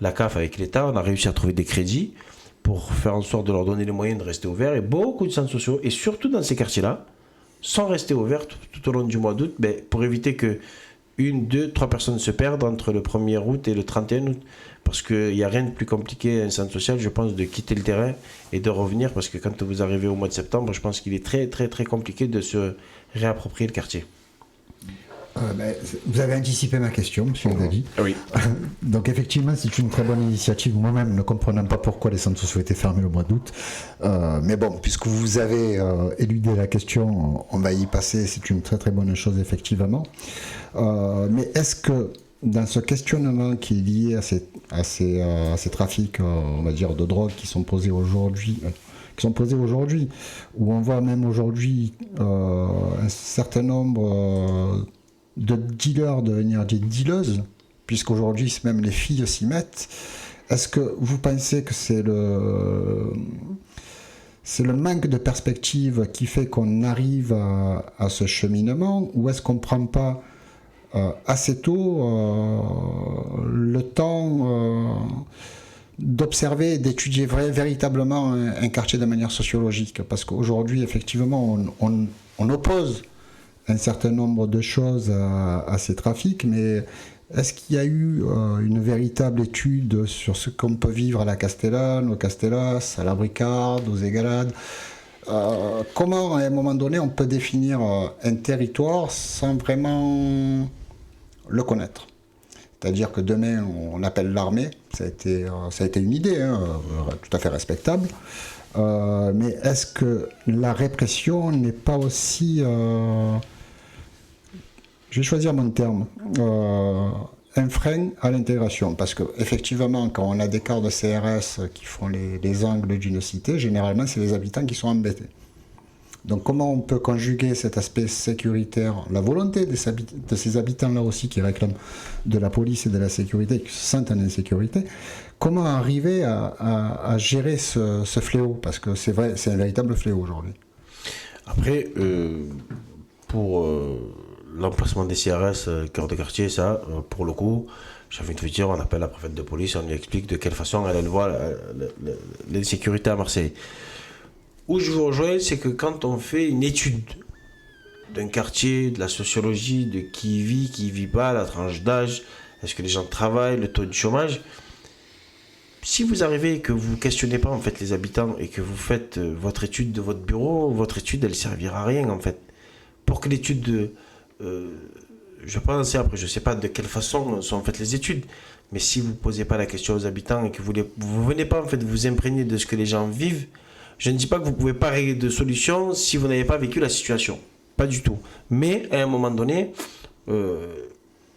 la CAF, avec l'État, on a réussi à trouver des crédits pour faire en sorte de leur donner les moyens de rester ouverts. Et beaucoup de centres sociaux, et surtout dans ces quartiers-là, sont restés ouverts tout au long du mois d'août, pour éviter que 1, 2, 3 personnes se perdent entre le 1er août et le 31 août. Parce qu'il n'y a rien de plus compliqué à un centre social, je pense, de quitter le terrain et de revenir. Parce que quand vous arrivez au mois de septembre, je pense qu'il est très, très, très compliqué de se réapproprier le quartier. Vous avez anticipé ma question, monsieur Dali. Oui. Donc effectivement, c'est une très bonne initiative. Moi-même, ne comprenant pas pourquoi les centres sociaux étaient fermés le mois d'août. Mais bon, puisque vous avez éludé la question, on va y passer. C'est une très très bonne chose, effectivement. Mais est-ce que dans ce questionnement qui est lié à ces trafics, on va dire, de drogue qui sont posés aujourd'hui, où on voit même aujourd'hui un certain nombre de dealers devenir des dealeuses, puisqu'aujourd'hui même les filles s'y mettent, est-ce que vous pensez que c'est le manque de perspective qui fait qu'on arrive à ce cheminement, ou est-ce qu'on ne prend pas assez tôt le temps d'observer et d'étudier véritablement un quartier de manière sociologique? Parce qu'aujourd'hui, effectivement, on oppose un certain nombre de choses à ces trafics, mais est-ce qu'il y a eu une véritable étude sur ce qu'on peut vivre à la Castellane, au Castellas, à la Bricarde, aux Égalades? Comment, à un moment donné, on peut définir un territoire sans vraiment le connaître? C'est-à-dire que demain, on appelle l'armée, ça a été une idée, tout à fait respectable. Mais est-ce que la répression n'est pas aussi, je vais choisir mon terme, un frein à l'intégration? Parce qu'effectivement, quand on a des quarts de CRS qui font les angles d'une cité, généralement, c'est les habitants qui sont embêtés. Donc comment on peut conjuguer cet aspect sécuritaire, la volonté de ces habitants-là aussi qui réclament de la police et de la sécurité, qui se sentent en insécurité, comment arriver à gérer ce fléau? Parce que c'est vrai, c'est un véritable fléau aujourd'hui. Après, pour l'emplacement des CRS, cœur de quartier, ça, pour le coup, j'ai envie de vous dire, on appelle la préfète de police, on lui explique de quelle façon elle voit l'insécurité à Marseille. Où je vous rejoins, c'est que quand on fait une étude d'un quartier, de la sociologie, de qui vit pas, la tranche d'âge, est-ce que les gens travaillent, le taux de chômage, si vous arrivez et que vous ne questionnez pas en fait les habitants et que vous faites votre étude de votre bureau, votre étude elle servira à rien en fait. Pour que l'étude je pense, après je ne sais pas de quelle façon sont faites les études, mais si vous ne posez pas la question aux habitants et que vous ne venez pas en fait vous imprégner de ce que les gens vivent, je ne dis pas que vous ne pouvez pas régler de solution si vous n'avez pas vécu la situation. Pas du tout. Mais à un moment donné,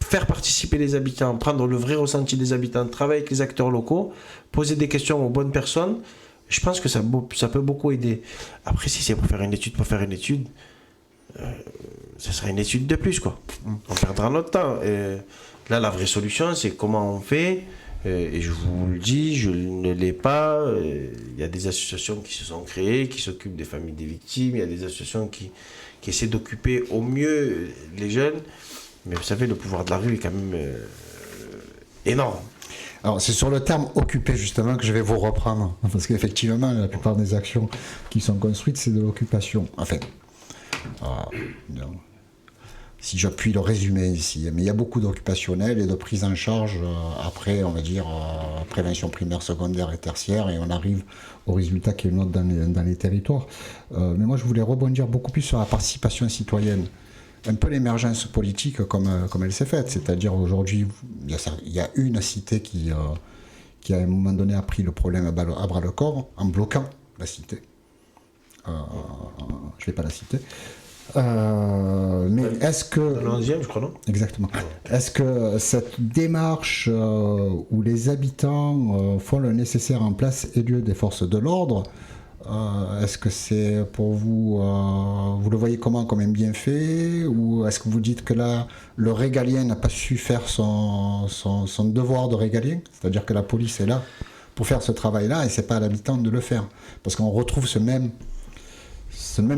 faire participer les habitants, prendre le vrai ressenti des habitants, travailler avec les acteurs locaux, poser des questions aux bonnes personnes, je pense que ça peut beaucoup aider. Après, si c'est pour faire une étude, ça sera une étude de plus, quoi. On perdra notre temps. Là, la vraie solution, c'est comment on fait. Et je vous le dis, je ne l'ai pas. Il y a des associations qui se sont créées, qui s'occupent des familles des victimes. Il y a des associations qui essaient d'occuper au mieux les jeunes. Mais vous savez, le pouvoir de la rue est quand même énorme. Alors, c'est sur le terme « occuper » justement que je vais vous reprendre. Parce qu'effectivement, la plupart des actions qui sont construites, c'est de l'occupation. Enfin, si je puis le résumer ici. Mais il y a beaucoup d'occupationnels et de prise en charge après, on va dire, prévention primaire, secondaire et tertiaire, et on arrive au résultat qui est le nôtre dans les territoires. Mais moi, je voulais rebondir beaucoup plus sur la participation citoyenne. Un peu l'émergence politique comme elle s'est faite. C'est-à-dire aujourd'hui, il y a une cité qui à un moment donné a pris le problème à bras le corps en bloquant la cité. Je ne vais pas la citer. Mais est-ce que... Dans le 11e, je crois, non? Exactement. Est-ce que cette démarche où les habitants font le nécessaire en place et lieu des forces de l'ordre, est-ce que c'est pour vous, vous le voyez comment, comme un bienfait, ou est-ce que vous dites que là, le régalien n'a pas su faire son devoir de régalien, c'est-à-dire que la police est là pour faire ce travail-là et c'est pas à l'habitant de le faire, parce qu'on retrouve ce même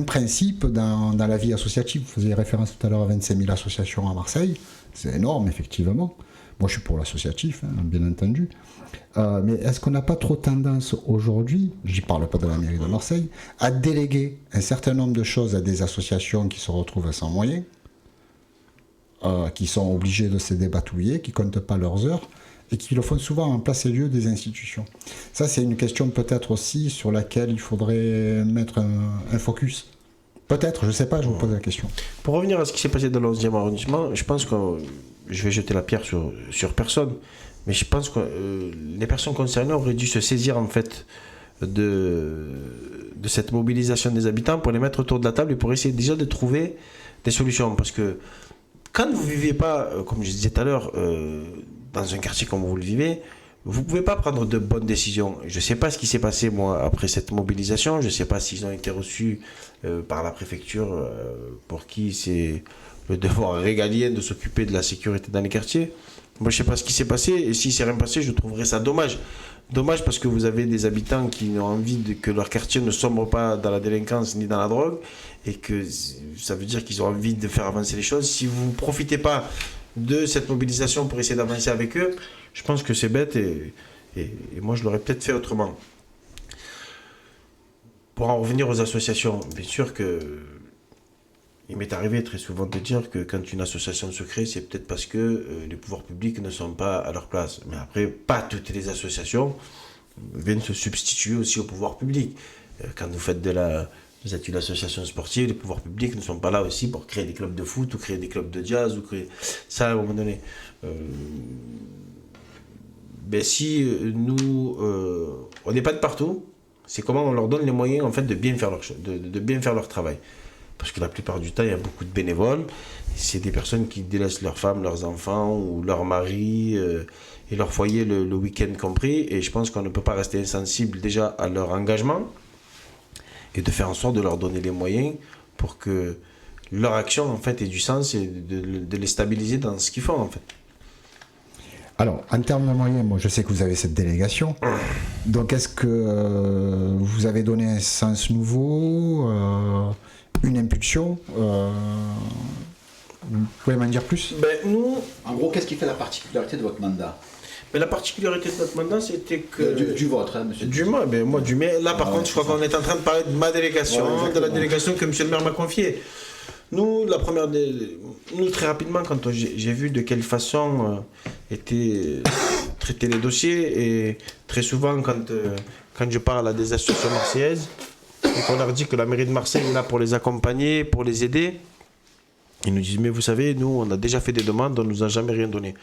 principe dans la vie associative. Vous faisiez référence tout à l'heure à 25 000 associations à Marseille, c'est énorme effectivement. Moi je suis pour l'associatif, hein, bien entendu. Mais est-ce qu'on n'a pas trop tendance aujourd'hui, j'y parle pas de la mairie de Marseille, à déléguer un certain nombre de choses à des associations qui se retrouvent sans moyens, qui sont obligées de se débатouiller, qui ne comptent pas leurs heures, et qui le font souvent en place et lieu des institutions. Ça, c'est une question peut-être aussi sur laquelle il faudrait mettre un focus. Peut-être, je ne sais pas, je vous pose la question. Pour revenir à ce qui s'est passé dans le 11e arrondissement, je pense que je vais jeter la pierre sur personne, mais je pense que les personnes concernées auraient dû se saisir en fait de cette mobilisation des habitants pour les mettre autour de la table et pour essayer déjà de trouver des solutions. Parce que quand vous ne vivez pas, comme je disais tout à l'heure, dans un quartier comme vous le vivez, vous ne pouvez pas prendre de bonnes décisions. Je ne sais pas ce qui s'est passé, moi, après cette mobilisation. Je ne sais pas s'ils ont été reçus par la préfecture, pour qui c'est le devoir régalien de s'occuper de la sécurité dans les quartiers. Moi, je ne sais pas ce qui s'est passé. Et si c'est rien passé, je trouverais ça dommage. Dommage parce que vous avez des habitants qui ont envie que leur quartier ne sombre pas dans la délinquance ni dans la drogue. Et que ça veut dire qu'ils ont envie de faire avancer les choses. Si vous ne profitez pas de cette mobilisation pour essayer d'avancer avec eux, je pense que c'est bête et moi je l'aurais peut-être fait autrement. Pour en revenir aux associations, bien sûr que il m'est arrivé très souvent de dire que quand une association se crée, c'est peut-être parce que les pouvoirs publics ne sont pas à leur place. Mais après, pas toutes les associations viennent se substituer aussi au pouvoir public. Quand vous êtes une association sportive, les pouvoirs publics ne sont pas là aussi pour créer des clubs de foot ou créer des clubs de jazz ou créer ça à un moment donné. Ben si nous, on n'est pas de partout, c'est comment on leur donne les moyens en fait de bien faire leur travail. Parce que la plupart du temps, il y a beaucoup de bénévoles. C'est des personnes qui délaissent leurs femmes, leurs enfants ou leurs maris et leur foyer le week-end compris. Et je pense qu'on ne peut pas rester insensible déjà à leur engagement et de faire en sorte de leur donner les moyens pour que leur action en fait ait du sens et de les stabiliser dans ce qu'ils font en fait. Alors, en termes de moyens, moi je sais que vous avez cette délégation. Donc est-ce que vous avez donné un sens nouveau, une impulsion vous pouvez m'en dire plus? Nous, en gros, qu'est-ce qui fait la particularité de votre mandat? La particularité de notre mandat, c'était que... Du vôtre, hein, monsieur. Du mien, moi du mien. Là, par contre, je crois qu'on est en train de parler de ma délégation, de la délégation que monsieur le maire m'a confiée. Nous, très rapidement, quand j'ai vu de quelle façon étaient traités les dossiers, et très souvent, quand je parle à des associations marseillaises, et qu'on leur dit que la mairie de Marseille est là pour les accompagner, pour les aider, ils nous disent, mais vous savez, nous, on a déjà fait des demandes, on ne nous a jamais rien donné.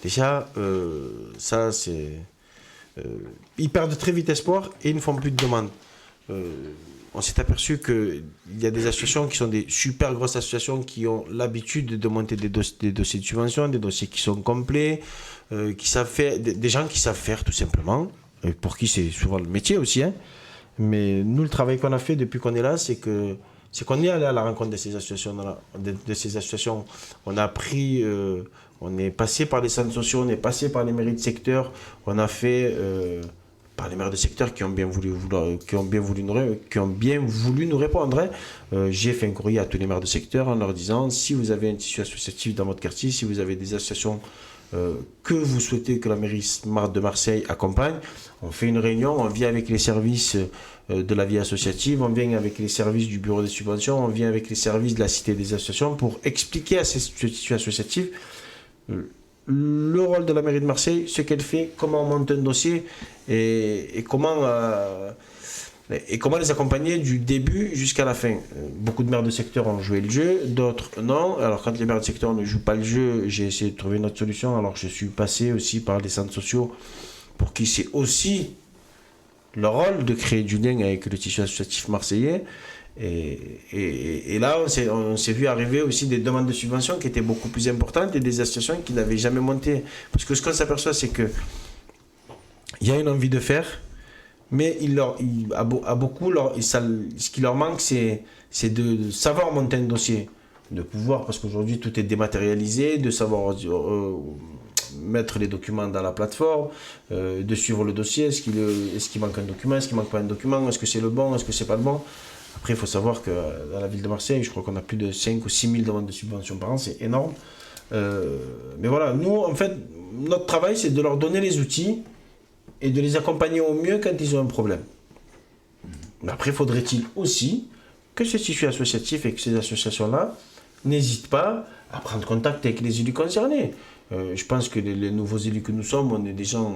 Déjà, ça, c'est... ils perdent très vite espoir et ils ne font plus de demandes. On s'est aperçu qu'il y a des associations qui sont des super grosses associations qui ont l'habitude de monter des dossiers de subvention, des dossiers qui sont complets, qui savent faire, des gens qui savent faire tout simplement, et pour qui c'est souvent le métier aussi. Hein. Mais nous, le travail qu'on a fait depuis qu'on est là, c'est qu'on est allé à la rencontre de ces associations. On a pris... on est passé par les centres sociaux, on est passé par les mairies de secteur, on a fait par les maires de secteur qui ont bien voulu nous répondre. Hein. J'ai fait un courrier à tous les maires de secteur en leur disant si vous avez un tissu associatif dans votre quartier, si vous avez des associations que vous souhaitez que la mairie de Marseille accompagne, on fait une réunion, on vient avec les services de la vie associative, on vient avec les services du bureau des subventions, on vient avec les services de la cité des associations pour expliquer à ces tissus associatifs le rôle de la mairie de Marseille, ce qu'elle fait, comment on monte un dossier et comment les accompagner du début jusqu'à la fin. Beaucoup de maires de secteur ont joué le jeu, d'autres non. Alors quand les maires de secteur ne jouent pas le jeu, j'ai essayé de trouver une autre solution. Alors je suis passé aussi par les centres sociaux pour qui c'est aussi leur rôle de créer du lien avec le tissu associatif marseillais. Et là, on s'est vu arriver aussi des demandes de subventions qui étaient beaucoup plus importantes et des associations qui n'avaient jamais monté. Parce que ce qu'on s'aperçoit, c'est qu'il y a une envie de faire, mais à beaucoup, ce qui leur manque, c'est de savoir monter un dossier. De pouvoir, parce qu'aujourd'hui, tout est dématérialisé, de savoir mettre les documents dans la plateforme, de suivre le dossier. Est-ce qu'il manque un document, est-ce qu'il manque pas un document, est-ce que c'est le bon, est-ce que c'est pas le bon. Après, il faut savoir que dans la ville de Marseille, je crois qu'on a plus de 5 ou 6 000 demandes de subventions par an, c'est énorme. Mais voilà, nous, en fait, notre travail, c'est de leur donner les outils et de les accompagner au mieux quand ils ont un problème. Mais après, faudrait-il aussi que ce tissu associatif et que ces associations-là n'hésitent pas à prendre contact avec les élus concernés. Je pense que les nouveaux élus que nous sommes, on est des gens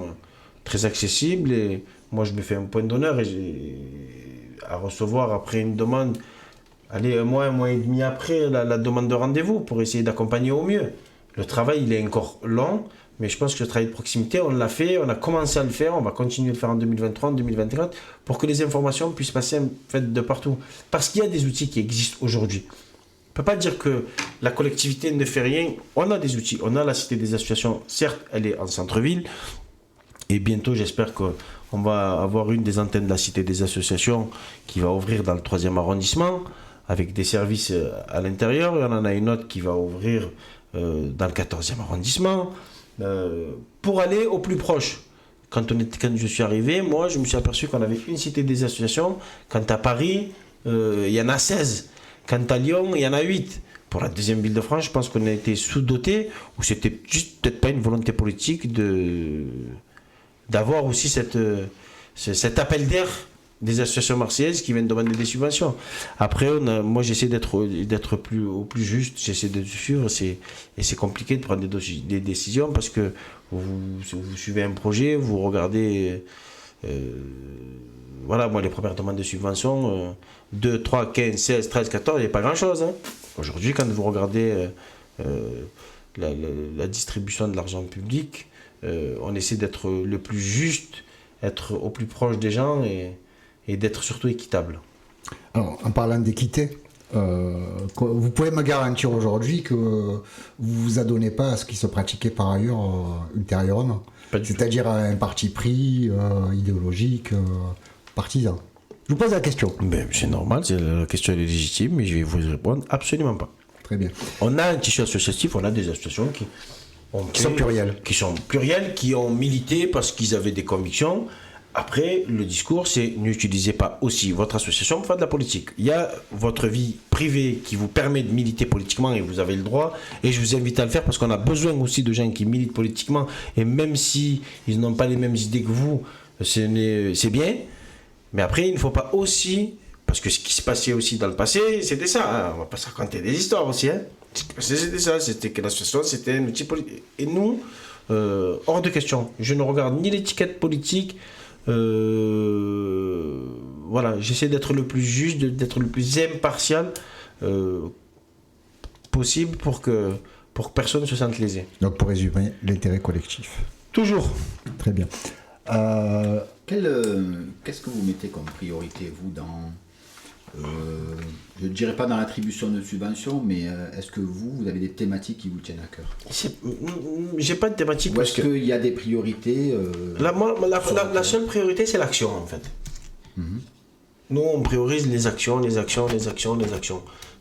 très accessibles et moi, je me fais un point d'honneur à recevoir après une demande, un mois et demi après la demande de rendez-vous pour essayer d'accompagner au mieux. Le travail, il est encore long, mais je pense que le travail de proximité, on l'a fait, on a commencé à le faire, on va continuer à le faire en 2023, en 2024, pour que les informations puissent passer en fait, de partout. Parce qu'il y a des outils qui existent aujourd'hui. On ne peut pas dire que la collectivité ne fait rien. On a des outils, on a la Cité des associations, certes, elle est en centre-ville, et bientôt, j'espère qu'on va avoir une des antennes de la Cité des associations qui va ouvrir dans le 3e arrondissement, avec des services à l'intérieur. Et on en a une autre qui va ouvrir dans le 14e arrondissement, pour aller au plus proche. Quand je suis arrivé, moi, je me suis aperçu qu'on avait une Cité des associations. Quand à Paris, il y en a 16. Quand à Lyon, il y en a 8. Pour la deuxième ville de France, je pense qu'on a été sous-doté, ou c'était juste peut-être pas une volonté politique d'avoir aussi cet appel d'air des associations marseillaises qui viennent demander des subventions. Après, moi j'essaie d'être au plus juste, j'essaie de suivre, et c'est compliqué de prendre des décisions parce que vous suivez un projet, vous regardez, voilà, moi les premières demandes de subventions, 2, 3, 15, 16, 13, 14, il n'y a pas grand-chose. Hein. Aujourd'hui, quand vous regardez la distribution de l'argent public, on essaie d'être le plus juste, être au plus proche des gens et d'être surtout équitable. Alors, en parlant d'équité, vous pouvez me garantir aujourd'hui que vous ne vous adonnez pas à ce qui se pratiquait par ailleurs ultérieurement, c'est-à-dire à un parti pris, idéologique, partisan. Je vous pose la question. Ben, c'est normal, la question est légitime, mais je vais vous répondre absolument pas. Très bien. On a un tissu associatif, on a des associations qui sont plurielles. Qui ont milité parce qu'ils avaient des convictions. Après, le discours, c'est n'utilisez pas aussi votre association pour faire de la politique. Il y a votre vie privée qui vous permet de militer politiquement et vous avez le droit. Et je vous invite à le faire parce qu'on a besoin aussi de gens qui militent politiquement. Et même si ils n'ont pas les mêmes idées que vous, c'est bien. Mais après, il ne faut pas aussi, parce que ce qui se passait aussi dans le passé, c'était ça. Hein, on ne va pas se raconter des histoires aussi. Hein. C'était ça, c'était que l'association, c'était un outil politique. Et nous, hors de question. Je ne regarde ni l'étiquette politique. Voilà, j'essaie d'être le plus juste, d'être le plus impartial possible pour que personne ne se sente lésé. Donc pour résumer, l'intérêt collectif. Toujours. Très bien. Qu'est-ce que vous mettez comme priorité, vous, dans... je ne dirais pas dans l'attribution de subventions, mais est-ce que vous avez des thématiques qui vous tiennent à cœur? J'ai pas de thématique. Ou est-ce qu'il y a des priorités la seule priorité, c'est l'action, en fait. Mm-hmm. Nous, on priorise les actions.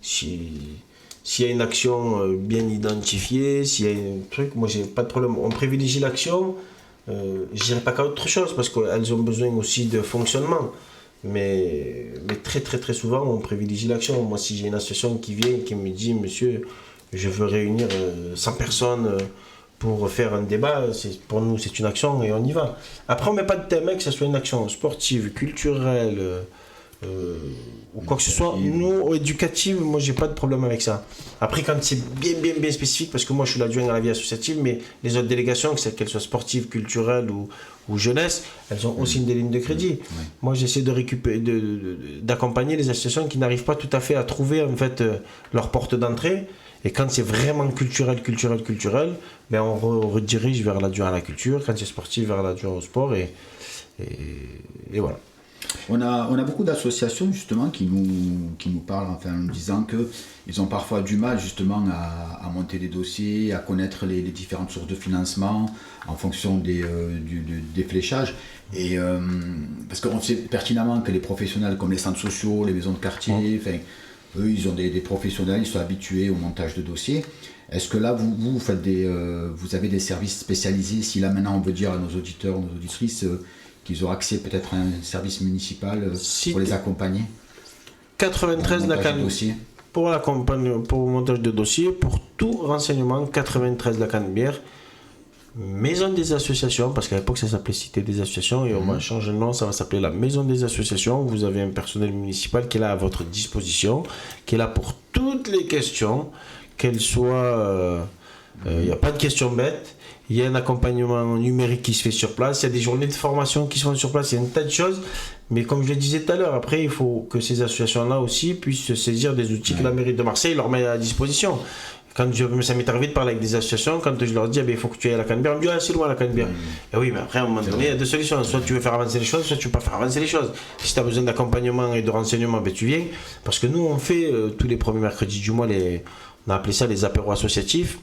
S'il y a une action bien identifiée, s'il y a un truc, moi, j'ai pas de problème. On privilégie l'action. Je dirais pas qu'à autre chose, parce qu'elles ont besoin aussi de fonctionnement. Mais très très très souvent on privilégie l'action. Moi, si j'ai une association qui vient et qui me dit monsieur, je veux réunir 100 personnes pour faire un débat, pour nous c'est une action et on y va. Après on met pas de thème, que ce soit une action sportive, culturelle ou quoi que ce soit. Nous, éducative, moi j'ai pas de problème avec ça. Après quand c'est bien spécifique, parce que moi je suis l'adjoint à la vie associative, mais les autres délégations, qu'elles soient sportives, culturelles ou jeunesse, elles ont aussi des lignes de crédit. Oui. Moi j'essaie d'accompagner les associations qui n'arrivent pas tout à fait à trouver en fait leur porte d'entrée. Et quand c'est vraiment culturel, ben on redirige vers l'adjoint à la culture. Quand c'est sportif, vers l'adjoint au sport et voilà. On a beaucoup d'associations justement qui nous parlent en nous disant qu'ils ont parfois du mal justement à monter des dossiers, à connaître les différentes sources de financement en fonction des fléchages. Et, parce qu'on sait pertinemment que les professionnels comme les centres sociaux, les maisons de quartier, eux ils ont des professionnels, ils sont habitués au montage de dossiers. Est-ce que là vous faites vous avez des services spécialisés, si là maintenant on veut dire à nos auditeurs, nos auditrices qu'ils auront accès peut-être à un service municipal pour les accompagner 93 la Canebière pour le montage de dossier, pour tout renseignement, 93 la Canebière, Maison des associations, parce qu'à l'époque ça s'appelait Cité des associations et on va changer de nom, ça va s'appeler la Maison des associations. Vous avez un personnel municipal qui est là à votre disposition, qui est là pour toutes les questions, qu'elles soient... Il n'y a pas de questions bêtes. Il y a un accompagnement numérique qui se fait sur place, il y a des journées de formation qui se font sur place, il y a un tas de choses. Mais comme je le disais tout à l'heure, après, il faut que ces associations-là aussi puissent se saisir des outils que la mairie de Marseille leur met à disposition. Ça m'est arrivé de parler avec des associations, quand je leur dis, il faut que tu ailles à la Canebière, on me dit, c'est loin la Canebière. Et oui, mais après, à un moment donné, il y a deux solutions. Soit tu veux faire avancer les choses, soit tu ne veux pas faire avancer les choses. Si tu as besoin d'accompagnement et de renseignement, tu viens. Parce que nous, on fait tous les premiers mercredis du mois, on a appelé ça les apéros associatifs.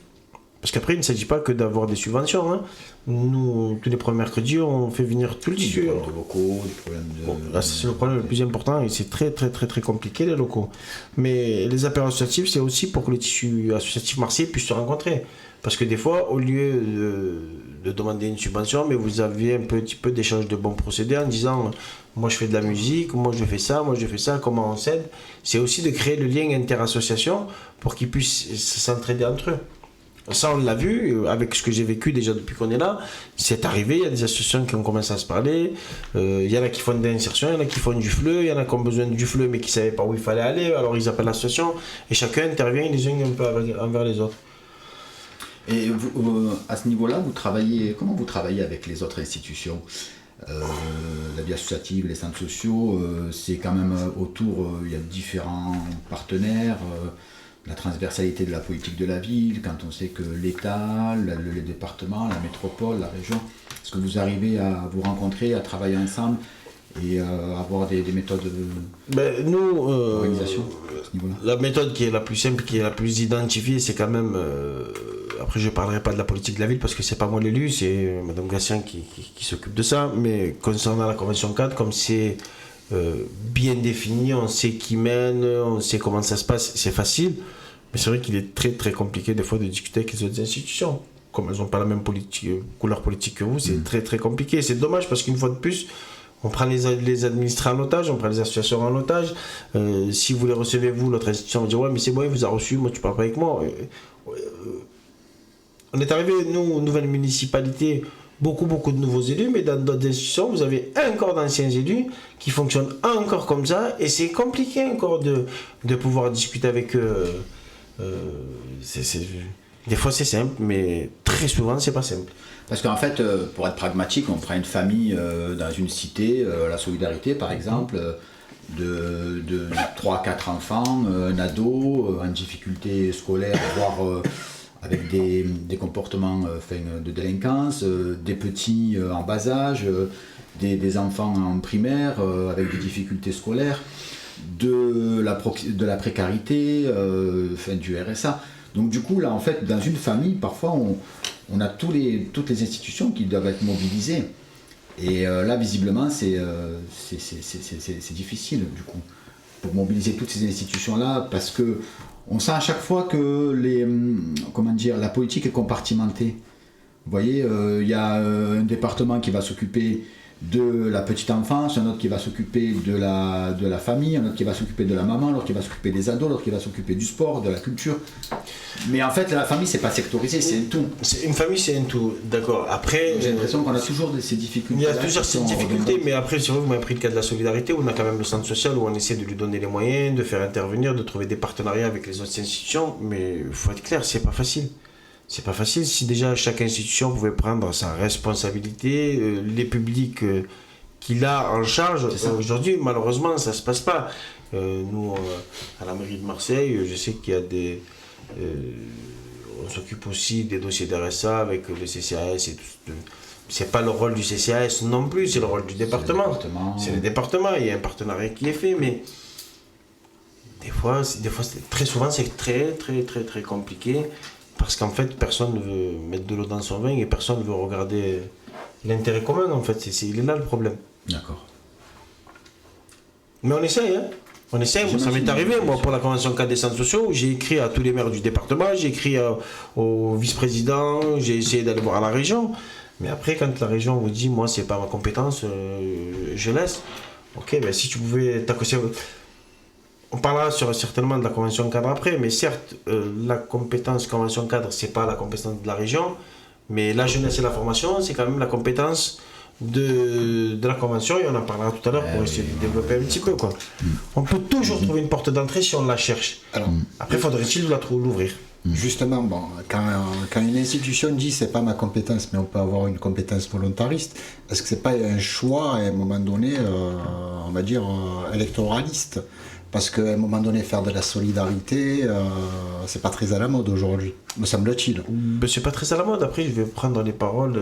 Parce qu'après, il ne s'agit pas que d'avoir des subventions. Nous, tous les premiers mercredis, on fait venir tout le tissu. Des problèmes de locaux, des problèmes de... c'est le problème le plus important et c'est très, très, très, très compliqué, les locaux. Mais les apéros associatifs, c'est aussi pour que les tissus associatifs marseillais puissent se rencontrer. Parce que des fois, au lieu de demander une subvention, mais vous avez un petit peu d'échange de bons procédés en disant moi je fais de la musique, moi je fais ça, comment on s'aide. C'est aussi de créer le lien interassociation pour qu'ils puissent s'entraider entre eux. Ça, on l'a vu avec ce que j'ai vécu déjà depuis qu'on est là. C'est arrivé, il y a des associations qui ont commencé à se parler. Il y en a qui font de l'insertion, il y en a qui font du FLE, il y en a qui ont besoin du FLE mais qui ne savaient pas où il fallait aller. Alors ils appellent l'association et chacun intervient les uns un peu envers les autres. Et vous, à ce niveau-là, comment vous travaillez avec les autres institutions la vie associative, les centres sociaux, c'est quand même autour, il y a différents partenaires. La transversalité de la politique de la ville, quand on sait que l'État, les départements, la métropole, la région, est-ce que vous arrivez à vous rencontrer, à travailler ensemble et avoir des méthodes d'organisation à ce niveau-là? La méthode qui est la plus simple, qui est la plus identifiée, c'est quand même... après, je ne parlerai pas de la politique de la ville parce que ce n'est pas moi l'élu, c'est Mme Gatien qui s'occupe de ça. Mais concernant la Convention 4, comme c'est bien défini, on sait qui mène, on sait comment ça se passe, c'est facile. Mais c'est vrai qu'il est très très compliqué des fois de discuter avec les autres institutions. Comme elles n'ont pas la même couleur politique que vous, c'est très très compliqué. C'est dommage parce qu'une fois de plus, on prend les administrés en otage, on prend les associations en otage. Si vous les recevez, vous, l'autre institution va dire ouais mais c'est bon, il vous a reçu, moi tu parles pas avec moi. On est arrivé, nous, nouvelle municipalité, beaucoup de nouveaux élus, mais dans d'autres institutions, vous avez encore d'anciens élus qui fonctionnent encore comme ça, et c'est compliqué encore de pouvoir discuter avec eux. Des fois c'est simple, mais très souvent c'est pas simple. Parce qu'en fait, pour être pragmatique, on prend une famille dans une cité, la Solidarité par exemple, de 3-4 enfants, un ado en difficulté scolaire, voire avec des comportements de délinquance, des petits en bas âge, des enfants en primaire avec des difficultés scolaires, de la précarité, du RSA. Donc du coup, là, en fait, dans une famille, parfois, on a toutes les institutions qui doivent être mobilisées. Et là, visiblement, c'est difficile, du coup, pour mobiliser toutes ces institutions-là, parce que on sent à chaque fois que la politique est compartimentée. Vous voyez, il y a un département qui va s'occuper de la petite enfance, un autre qui va s'occuper de la famille, un autre qui va s'occuper de la maman, l'autre qui va s'occuper des ados, l'autre qui va s'occuper du sport, de la culture. Mais en fait, la famille, c'est pas sectorisé, c'est un tout. Une famille, c'est un tout, d'accord. Après, j'ai l'impression qu'on a toujours ces difficultés. Il y a toujours ces difficultés, mais après, c'est vrai, vous m'avez pris le cas de la solidarité, où on a quand même le centre social, où on essaie de lui donner les moyens, de faire intervenir, de trouver des partenariats avec les autres institutions, mais il faut être clair, c'est pas facile. C'est pas facile. Si déjà chaque institution pouvait prendre sa responsabilité, les publics qu'il a en charge, aujourd'hui, malheureusement, ça se passe pas. Nous, à la mairie de Marseille, je sais qu'il y a on s'occupe aussi des dossiers d'RSA avec le CCAS et tout. c'est pas le rôle du CCAS non plus, c'est le rôle du département. C'est le département, il y a un partenariat qui est fait, mais très souvent, c'est très compliqué, parce qu'en fait, personne ne veut mettre de l'eau dans son vin et personne ne veut regarder l'intérêt commun, en fait. Il est là le problème. D'accord. Mais on essaye, hein. On essaye, ça m'est arrivé, moi, pour la Convention cadre des centres sociaux, j'ai écrit à tous les maires du département, j'ai écrit au vice-président, j'ai essayé d'aller voir à la région. Mais après, quand la région vous dit, moi, c'est pas ma compétence, je laisse. Ok, ben si tu pouvais t'accrocher. On parlera certainement de la Convention cadre après, mais certes, la compétence Convention cadre, c'est pas la compétence de la région, mais la jeunesse et la formation, c'est quand même la compétence de la Convention, et on en parlera tout à l'heure pour essayer de développer un petit peu, quoi. On peut toujours trouver une porte d'entrée si on la cherche. Alors, après, faudrait-il l'ouvrir. Justement, bon, quand une institution dit c'est pas ma compétence, mais on peut avoir une compétence volontariste, est-ce que c'est pas un choix à un moment donné, on va dire, électoraliste? Parce qu'à un moment donné, faire de la solidarité, c'est pas très à la mode aujourd'hui, me semble-t-il. Ben, c'est pas très à la mode. Après, je vais prendre les paroles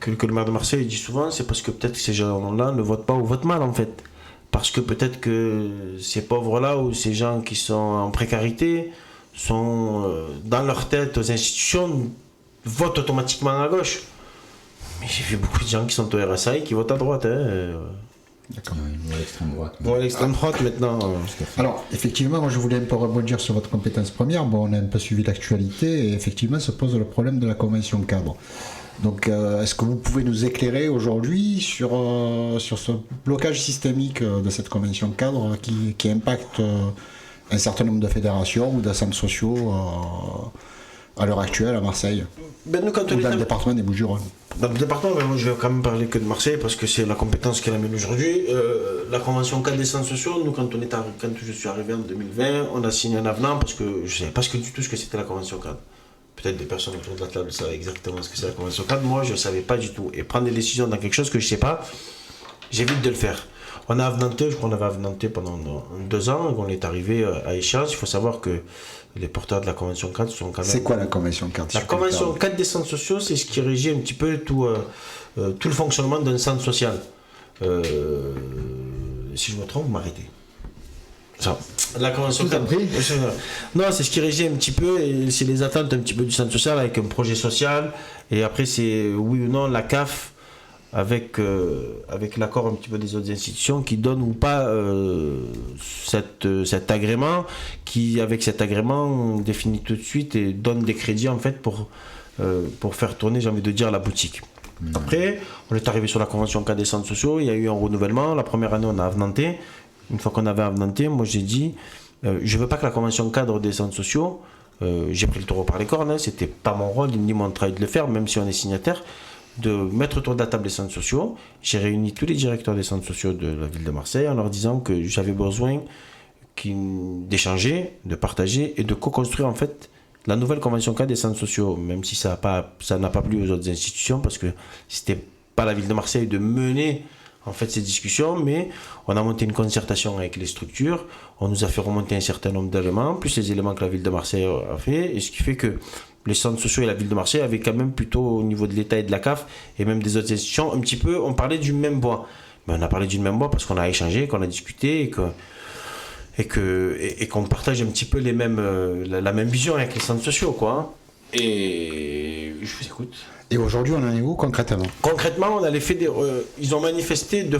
que le maire de Marseille dit souvent, c'est parce que peut-être que ces gens-là ne votent pas ou votent mal, en fait. Parce que peut-être que ces pauvres-là ou ces gens qui sont en précarité sont dans leur tête aux institutions, votent automatiquement à gauche. Mais j'ai vu beaucoup de gens qui sont au RSA et qui votent à droite. D'accord. Ou à l'extrême droite. Bon, à l'extrême droite maintenant. Alors, effectivement, moi je voulais un peu rebondir sur votre compétence première. Bon, on a un peu suivi l'actualité et effectivement se pose le problème de la convention cadre. Donc, est-ce que vous pouvez nous éclairer aujourd'hui sur ce blocage systémique de cette convention cadre qui impacte un certain nombre de fédérations ou de centres sociaux à l'heure actuelle à Marseille, Ben, nous, quand ou dans le département des Bouches-du-Rhône? Dans le département, moi, je vais quand même parler que de Marseille parce que c'est la compétence qu'elle amène aujourd'hui. La convention cadre des centres sociaux, nous, quand je suis arrivé en 2020, on a signé un avenant parce que je ne savais pas du tout ce que c'était la convention cadre. Peut-être des personnes autour de la table savent exactement ce que c'est la convention cadre. Moi, je ne savais pas du tout. Et prendre des décisions dans quelque chose que je ne sais pas, j'évite de le faire. On a avenanté, je crois qu'on avait avenanté pendant 2 ans, et on est arrivé à échéance. Il faut savoir que les porteurs de la convention cadre sont quand même... C'est quoi la convention cadre? La convention cadre des centres sociaux, c'est ce qui régit un petit peu tout le fonctionnement d'un centre social. Si je me trompe, vous m'arrêtez. Ça. La convention cadre. Non, c'est ce qui régit un petit peu, et c'est les attentes un petit peu du centre social avec un projet social. Et après, c'est oui ou non la CAF avec l'accord un petit peu des autres institutions qui donnent ou pas cet agrément, qui avec cet agrément définit tout de suite et donne des crédits en fait pour faire tourner, j'ai envie de dire, la boutique. Après, on est arrivé sur la convention cadre des centres sociaux, il y a eu un renouvellement. La première année, on a avenanté. Une fois qu'on avait avenanté, moi j'ai dit je veux pas que la convention cadre des centres sociaux, j'ai pris le taureau par les cornes, hein, c'était pas mon rôle ni mon travail de le faire, même si on est signataire, de mettre autour de la table les centres sociaux. J'ai réuni tous les directeurs des centres sociaux de la ville de Marseille en leur disant que j'avais besoin d'échanger, de partager et de co-construire en fait la nouvelle convention cadre des centres sociaux, même si ça n'a pas plu aux autres institutions parce que c'était pas la ville de Marseille de mener en fait ces discussions, mais on a monté une concertation avec les structures, on nous a fait remonter un certain nombre d'éléments, plus les éléments que la ville de Marseille a fait, et ce qui fait que les centres sociaux et la ville de Marseille avaient quand même plutôt au niveau de l'État et de la CAF, et même des autres institutions, un petit peu, on parlait du même bois. Mais on a parlé d'une même bois parce qu'on a échangé, qu'on a discuté, et qu'on partage un petit peu la même vision avec les centres sociaux, quoi. Et je vous écoute. Et aujourd'hui, on en est où concrètement? Concrètement, on a ils ont manifesté 2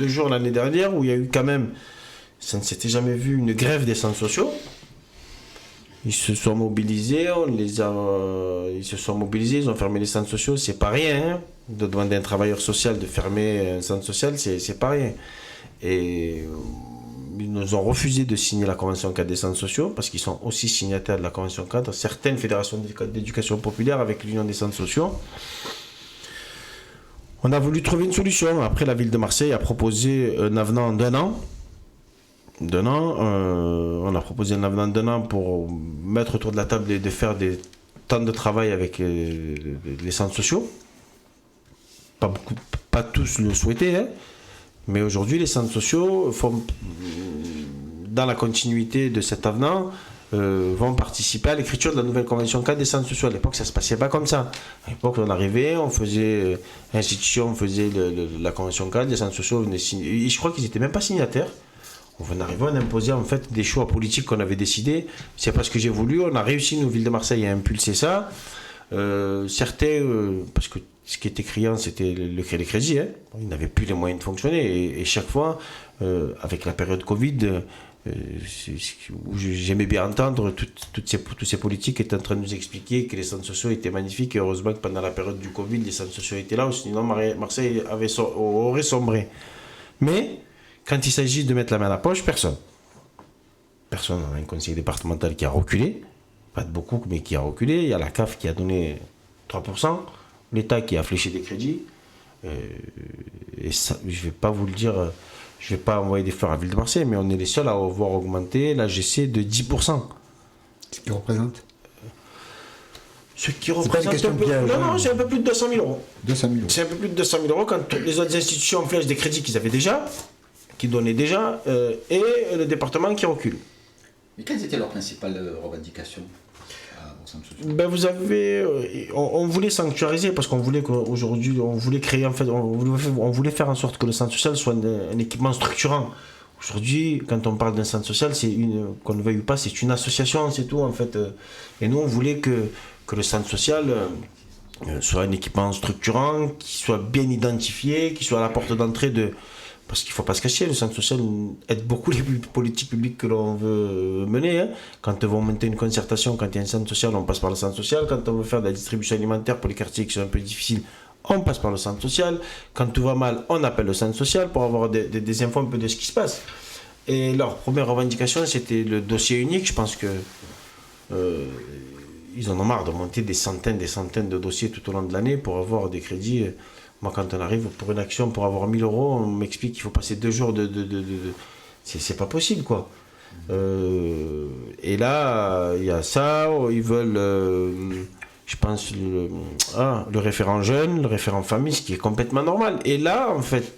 jours l'année dernière où il y a eu quand même, ça ne s'était jamais vu, une grève des centres sociaux. Ils se sont mobilisés, ils ont fermé les centres sociaux, c'est pas rien. Hein, de demander à un travailleur social de fermer un centre social, c'est pas rien. Et ils nous ont refusé de signer la convention cadre des centres sociaux parce qu'ils sont aussi signataires de la convention cadre, certaines fédérations d'éducation populaire avec l'Union des centres sociaux. On a voulu trouver une solution. Après, la ville de Marseille a proposé un avenant d'1 an. On a proposé un avenant d'1 an pour mettre autour de la table et de faire des temps de travail avec les centres sociaux. Pas tous le souhaitaient, hein. Mais aujourd'hui, les centres sociaux font, dans la continuité de cet avenant, vont participer à l'écriture de la nouvelle convention cadre des centres sociaux. À l'époque, ça ne se passait pas comme ça. À l'époque, on arrivait, on faisait l'institution, on faisait la convention cadre, les centres sociaux venaient signer. Et je crois qu'ils n'étaient même pas signataires. On arrivait, on imposait en fait des choix politiques qu'on avait décidés. C'est pas ce que j'ai voulu. On a réussi, nous, Ville de Marseille, à impulser ça. Certains, parce que ce qui était criant, c'était les crédits. Hein. Ils n'avaient plus les moyens de fonctionner. Et chaque fois, avec la période Covid, où j'aimais bien entendre, tous ces politiques étaient en train de nous expliquer que les centres sociaux étaient magnifiques. Et heureusement que pendant la période du Covid, les centres sociaux étaient là, sinon Marseille aurait sombré. Mais quand il s'agit de mettre la main à la poche, personne. Personne. On a un conseiller départemental qui a reculé, pas de beaucoup, mais qui a reculé. Il y a la CAF qui a donné 3%, l'État qui a fléché des crédits. Et ça, je ne vais pas vous le dire, je ne vais pas envoyer des fleurs à la Ville de Marseille, mais on est les seuls à avoir augmenté la GC de 10%. Ce qui représente Ce qui représente un peu, non, c'est un peu plus de 200 000 euros. 200 000 euros. C'est un peu plus de 200 000 euros quand les autres institutions flèchent des crédits qu'ils avaient déjà, qui donnaient déjà, et le département qui recule. Mais quelles étaient leurs principales revendications au centre social ? Ben vous avez, on voulait sanctuariser parce qu'on voulait qu'aujourd'hui, on voulait créer en fait, on voulait faire en sorte que le centre social soit un équipement structurant. Aujourd'hui, quand on parle d'un centre social, qu'on ne veuille ou pas, c'est une association, c'est tout en fait. Et nous, on voulait que le centre social soit un équipement structurant, qui soit bien identifié, qui soit à la porte d'entrée de... Parce qu'il ne faut pas se cacher, le centre social aide beaucoup les politiques publiques que l'on veut mener. Hein. Quand on veut monter une concertation, quand il y a un centre social, on passe par le centre social. Quand on veut faire de la distribution alimentaire pour les quartiers qui sont un peu difficiles, on passe par le centre social. Quand tout va mal, on appelle le centre social pour avoir des infos un peu de ce qui se passe. Et leur première revendication, c'était le dossier unique. Je pense que ils en ont marre de monter des centaines de dossiers tout au long de l'année pour avoir des crédits. Moi, quand on arrive pour une action, pour avoir 1000 euros, on m'explique qu'il faut passer 2 jours C'est pas possible, quoi. Et là, il y a ça. Ils veulent, je pense, le référent jeune, le référent famille, ce qui est complètement normal. Et là, en fait,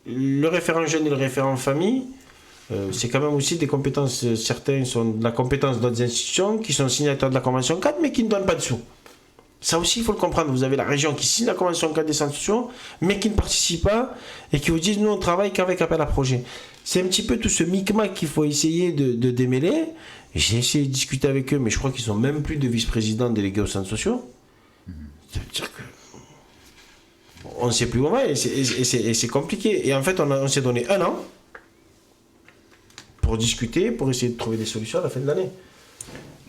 le référent jeune et le référent famille, c'est quand même aussi des compétences. Certains sont de la compétence d'autres institutions qui sont signataires de la Convention 4, mais qui ne donnent pas de sous. Ça aussi, il faut le comprendre. Vous avez la région qui signe la Convention 4 des centres sociaux, mais qui ne participe pas et qui vous disent nous, on travaille qu'avec appel à projet. C'est un petit peu tout ce micmac qu'il faut essayer de démêler. J'ai essayé de discuter avec eux, mais je crois qu'ils n'ont même plus de vice-président délégué aux centres sociaux. Ça veut dire que. On ne sait plus où on va et c'est compliqué. Et en fait, on s'est donné 1 an pour discuter, pour essayer de trouver des solutions à la fin de l'année.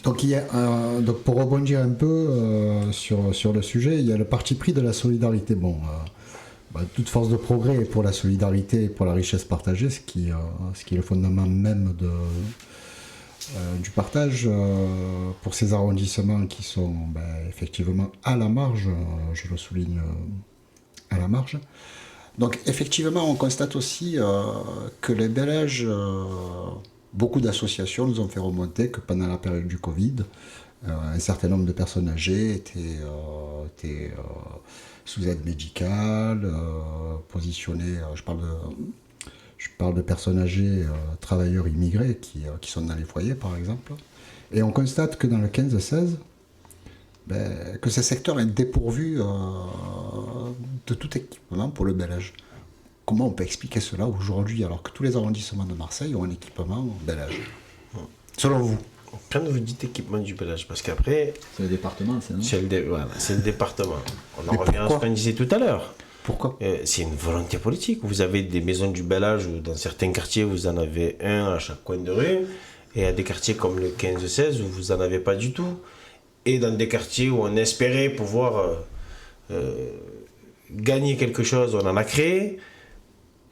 Donc, donc pour rebondir un peu sur le sujet, il y a le parti pris de la solidarité. Bon, toute force de progrès est pour la solidarité et pour la richesse partagée, ce qui est le fondement même du partage pour ces arrondissements qui sont effectivement à la marge, je le souligne, à la marge. Donc effectivement, on constate aussi que les bel âge... Beaucoup d'associations nous ont fait remonter que pendant la période du Covid, un certain nombre de personnes âgées étaient sous aide médicale, positionnées. Je parle de personnes âgées, travailleurs immigrés qui sont dans les foyers, par exemple. Et on constate que dans le 15-16, que ce secteur est dépourvu de tout équipement pour le bel âge. Comment on peut expliquer cela aujourd'hui, alors que tous les arrondissements de Marseille ont un équipement bel âge, selon vous? Quand vous dites équipement du bel âge, parce qu'après... C'est le département, c'est non ? C'est le département. On en revient à ce qu'on disait tout à l'heure. Pourquoi ? C'est une volonté politique. Vous avez des maisons du bel âge, où dans certains quartiers, vous en avez un à chaque coin de rue, et à des quartiers comme le 15-16, où vous n'en avez pas du tout. Et dans des quartiers où on espérait pouvoir gagner quelque chose, on en a créé.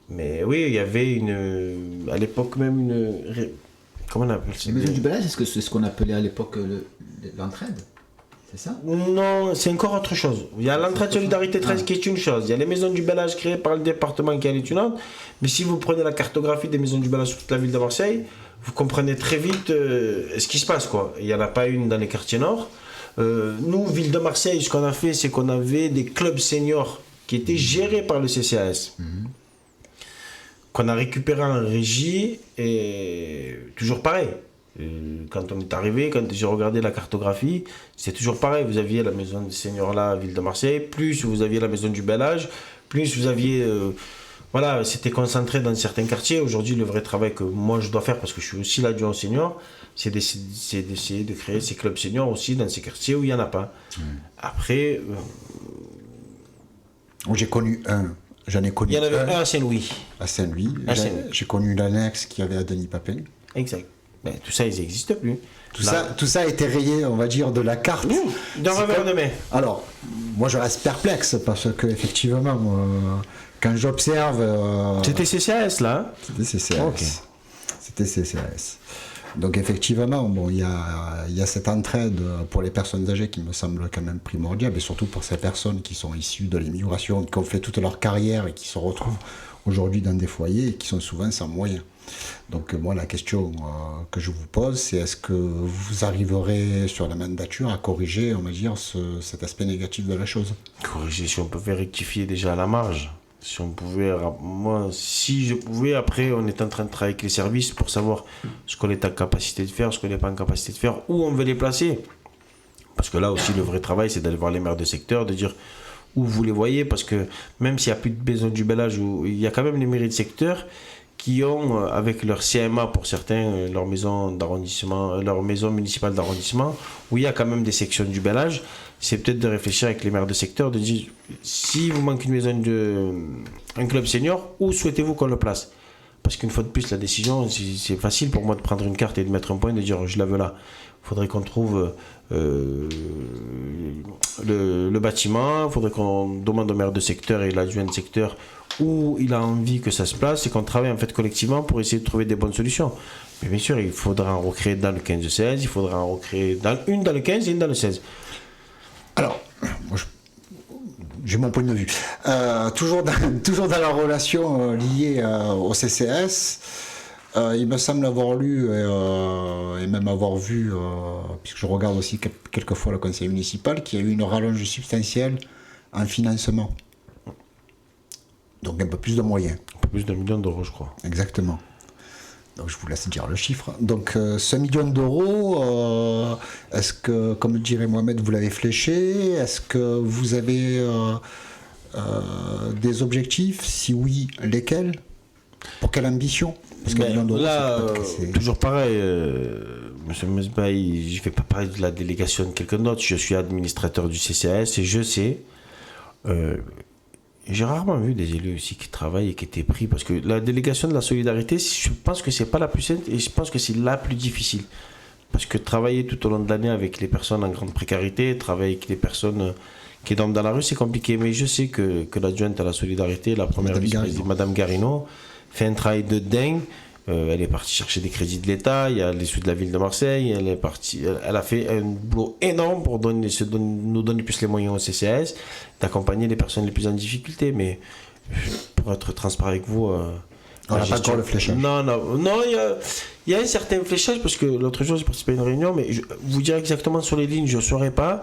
Mais oui, il y avait à l'époque même comment on appelle ça ? Les maisons du bel âge, est-ce que c'est ce qu'on appelait à l'époque l'entraide ? C'est ça ? Non, c'est encore autre chose. Il y a l'entraide Solidarité 13 qui est une chose. Il y a les maisons du bel âge créées par le département qui en est une autre. Mais si vous prenez la cartographie des maisons du bel âge sur toute la ville de Marseille, vous comprenez très vite ce qui se passe, quoi. Il n'y en a pas une dans les quartiers nord. Nous, ville de Marseille, ce qu'on a fait, c'est qu'on avait des clubs seniors qui étaient gérés par le CCAS. Qu'on a récupéré en régie, et toujours pareil. Quand on est arrivé, quand j'ai regardé la cartographie, c'est toujours pareil. Vous aviez la maison des seniors là, ville de Marseille, plus vous aviez la maison du Bel Âge, plus vous aviez... voilà, c'était concentré dans certains quartiers. Aujourd'hui, le vrai travail que moi je dois faire, parce que je suis aussi l'adjoint senior, c'est d'essayer de créer ces clubs seniors aussi dans ces quartiers où il n'y en a pas. Après... J'en ai connu il y en avait un à Saint-Louis. À Saint-Louis. À Saint-Louis. J'ai connu l'annexe qu'il y avait à Denis Papin. Exact. Ben, tout ça, ils n'existent plus. Tout ça a été rayé, on va dire, de la carte. D'un revers de main. Alors, moi je reste perplexe parce que effectivement, quand j'observe... C'était CCAS là. C'était CCAS. Ok. C'était CCAS. Donc effectivement, bon, il y a cette entraide pour les personnes âgées qui me semble quand même primordiale, et surtout pour ces personnes qui sont issues de l'immigration, qui ont fait toute leur carrière et qui se retrouvent aujourd'hui dans des foyers et qui sont souvent sans moyens. Donc moi, la question que je vous pose, c'est est-ce que vous arriverez sur la mandature à corriger, on va dire, cet aspect négatif de la chose? Corriger, si on pouvait rectifier déjà à la marge. Si on pouvait, moi, si je pouvais, après, on est en train de travailler avec les services pour savoir ce qu'on est en capacité de faire, ce qu'on n'est pas en capacité de faire, où on veut les placer. Parce que là aussi, le vrai travail, c'est d'aller voir les maires de secteur, de dire où vous les voyez, parce que même s'il n'y a plus de maison du Bel Âge, il y a quand même les mairies de secteur qui ont, avec leur CMA pour certains, leur maison d'arrondissement, leur maison municipale d'arrondissement, où il y a quand même des sections du Bel Âge. C'est peut-être de réfléchir avec les maires de secteur, de dire si vous manque une maison un club senior, où souhaitez-vous qu'on le place? Parce qu'une fois de plus, la décision, c'est facile pour moi de prendre une carte et de mettre un point et de dire je la veux là. Il faudrait qu'on trouve le bâtiment, il faudrait qu'on demande au maire de secteur et l'adjoint de secteur où il a envie que ça se place et qu'on travaille en fait collectivement pour essayer de trouver des bonnes solutions. Mais bien sûr, il faudra en recréer dans le 15-16, il faudra en recréer une dans le 15 et une dans le 16. Alors, moi, j'ai mon point de vue. Toujours dans la relation liée au CCS, il me semble avoir lu et même avoir vu, puisque je regarde aussi quelquefois le conseil municipal, qu'il y a eu une rallonge substantielle en financement. Donc un peu plus de moyens. Un peu plus d'1 million d'euros, je crois. Exactement. Donc je vous laisse dire le chiffre. Donc ce million d'euros, est-ce que, comme dirait Mohamed, vous l'avez fléché? Est-ce que vous avez des objectifs? Si oui, lesquels? Pour quelle ambition? Parce que million d'euros, là, toujours pareil, M. Mesbaï, je ne vais pas parler de la délégation de quelqu'un d'autre. Je suis administrateur du CCAS et je sais... j'ai rarement vu des élus aussi qui travaillent et qui étaient pris, parce que la délégation de la solidarité, je pense que c'est pas la plus simple et je pense que c'est la plus difficile. Parce que travailler tout au long de l'année avec les personnes en grande précarité, travailler avec les personnes qui dorment dans la rue, c'est compliqué. Mais je sais que l'adjointe à la solidarité, la première vice-présidente, Madame Garino, fait un travail de dingue. Elle est partie chercher des crédits de l'État, il y a les sous de la ville de Marseille, elle a fait un boulot énorme pour nous donner plus les moyens au CCAS, d'accompagner les personnes les plus en difficulté. Mais pour être transparent avec vous... on n'a pas encore le fléchage. Non, il y a un certain fléchage, parce que l'autre jour j'ai participé à une réunion, mais vous dire exactement sur les lignes, je ne saurais pas.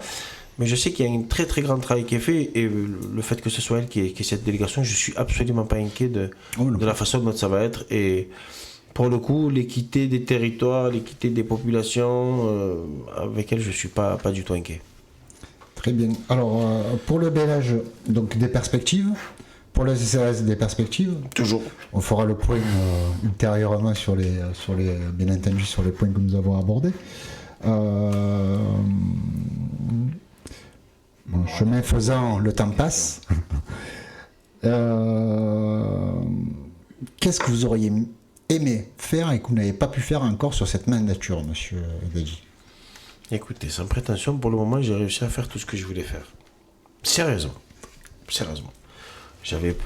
Mais je sais qu'il y a un très très grand travail qui est fait, et le fait que ce soit elle qui ait cette délégation, je ne suis absolument pas inquiet de la façon dont ça va être. Et pour le coup, l'équité des territoires, l'équité des populations, avec elle, je ne suis pas du tout inquiet. Très bien. Alors, pour le Bel Âge, donc des perspectives. Pour le CCAS, des perspectives. Toujours. On fera le point ultérieurement sur les, bien entendu, sur les points que nous avons abordés. Bon, chemin faisant, le temps passe. Qu'est-ce que vous auriez aimé faire et que vous n'avez pas pu faire encore sur cette mandature, monsieur Edadji? Écoutez, sans prétention, pour le moment, j'ai réussi à faire tout ce que je voulais faire. Sérieusement.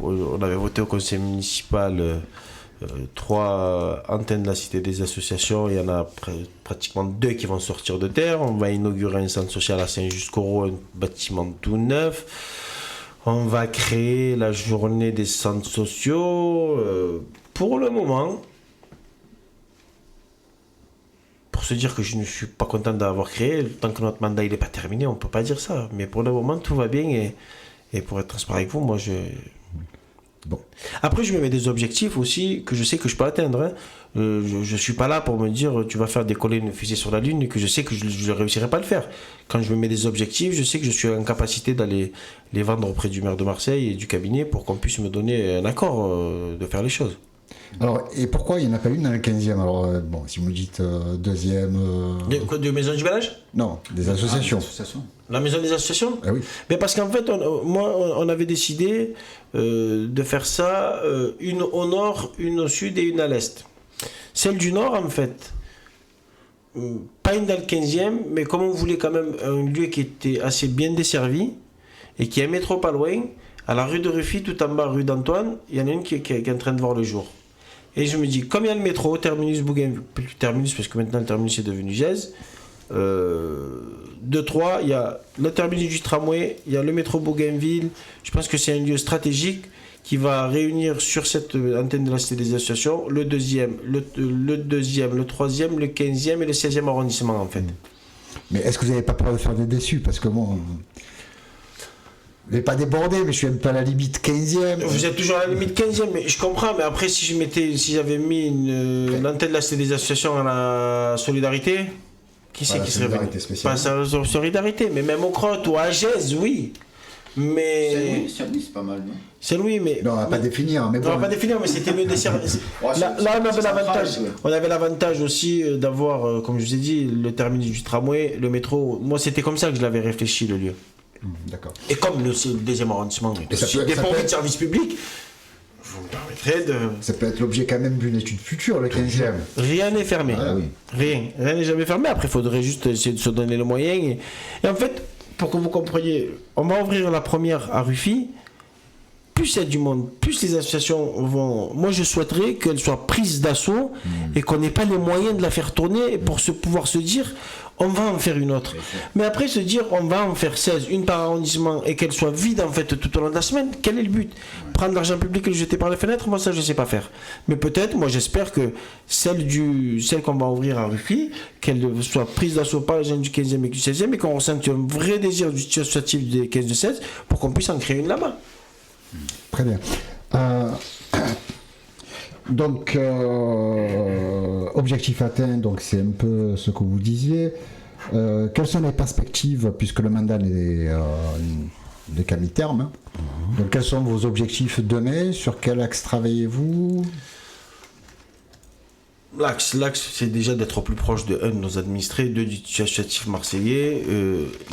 On avait voté au conseil municipal 3 antennes de la Cité des Associations. Il y en a pratiquement 2 qui vont sortir de terre. On va inaugurer un centre social à Saint-Just-Corot, un bâtiment tout neuf. On va créer la journée des centres sociaux. Pour le moment, pour se dire que je ne suis pas content d'avoir créé, tant que notre mandat n'est pas terminé, on ne peut pas dire ça. Mais pour le moment, tout va bien. Et pour être transparent avec vous, moi, Bon. Après, je me mets des objectifs aussi que je sais que je peux atteindre. Hein. Je ne suis pas là pour me dire tu vas faire décoller une fusée sur la Lune et que je sais que je ne réussirai pas à le faire. Quand je me mets des objectifs, je sais que je suis en capacité d'aller les vendre auprès du maire de Marseille et du cabinet pour qu'on puisse me donner un accord de faire les choses. Alors, et pourquoi il n'y en a pas une dans le 15e? Alors, bon, si vous me dites deuxième... De maison du village? Non, des associations. La maison des associations? Ah oui. Mais parce qu'en fait, on avait décidé de faire ça, une au nord, une au sud et une à l'est. Celle du nord, en fait, pas une dans le 15e, mais comme on voulait quand même un lieu qui était assez bien desservi et qui a un métro pas loin, à la rue de Rufy, tout en bas, rue d'Antoine, il y en a une qui est en train de voir le jour. Et je me dis, comme il y a le métro, terminus Bougainville, plus terminus parce que maintenant le terminus est devenu Gèze, 2-3, il y a le terminus du tramway, il y a le métro Bougainville. Je pense que c'est un lieu stratégique qui va réunir sur cette antenne de la Cité des Associations le deuxième, le troisième, le 15e et le 16e arrondissement en fait. Mais est-ce que vous n'avez pas peur de faire des déçus? Parce que bon... Vous n'avez pas débordé, mais je suis un peu à la limite 15e. Vous êtes toujours à la limite 15e, mais je comprends. Mais après, si j'avais mis une antenne de la Cité des Associations à la Solidarité, qui c'est qui serait venu? Pas à la Solidarité, mais même au Crotte ou à Gèze, oui. Mais... Saint-Louis, c'est pas mal, non? Saint-Louis, mais... Non, on va pas définir. Mais bon. On va pas définir, mais c'était mieux desservi. Là, on avait l'avantage. On avait l'avantage aussi d'avoir, comme je vous ai dit, le terminus du tramway, le métro. Moi, c'était comme ça que je l'avais réfléchi, le lieu. D'accord. Et comme le deuxième arrondissement est dépourvu de service public, vous me permettrez de... Ça peut être l'objet quand même d'une étude future, le 15e. Rien n'est fermé. Ah, oui. Rien n'est jamais fermé. Après, il faudrait juste essayer de se donner le moyen. Et en fait, pour que vous compreniez, on va ouvrir la première à Rufy. Plus il y a du monde, plus les associations vont... Moi, je souhaiterais qu'elles soient prises d'assaut et qu'on n'ait pas les moyens de la faire tourner pour pouvoir se dire, on va en faire une autre. Mais après, se dire, on va en faire 16, une par arrondissement, et qu'elle soit vide, en fait, tout au long de la semaine, quel est le but? Prendre l'argent public et le jeter par les fenêtres? Moi, ça, je ne sais pas faire. Mais peut-être, moi, j'espère que celle qu'on va ouvrir à Rufy, qu'elle soit prise d'assaut par les gens du 15e et du 16e, et qu'on ressente un vrai désir du associatif des 15 de 16, pour qu'on puisse en créer une là-bas. Très bien. Donc, objectif atteint, donc c'est un peu ce que vous disiez. Quelles sont les perspectives, puisque le mandat n'est qu'à mi-terme, hein. Donc, quels sont vos objectifs demain? Sur quel axe travaillez-vous? L'axe, c'est déjà d'être au plus proche de nos administrés, du associatif marseillais.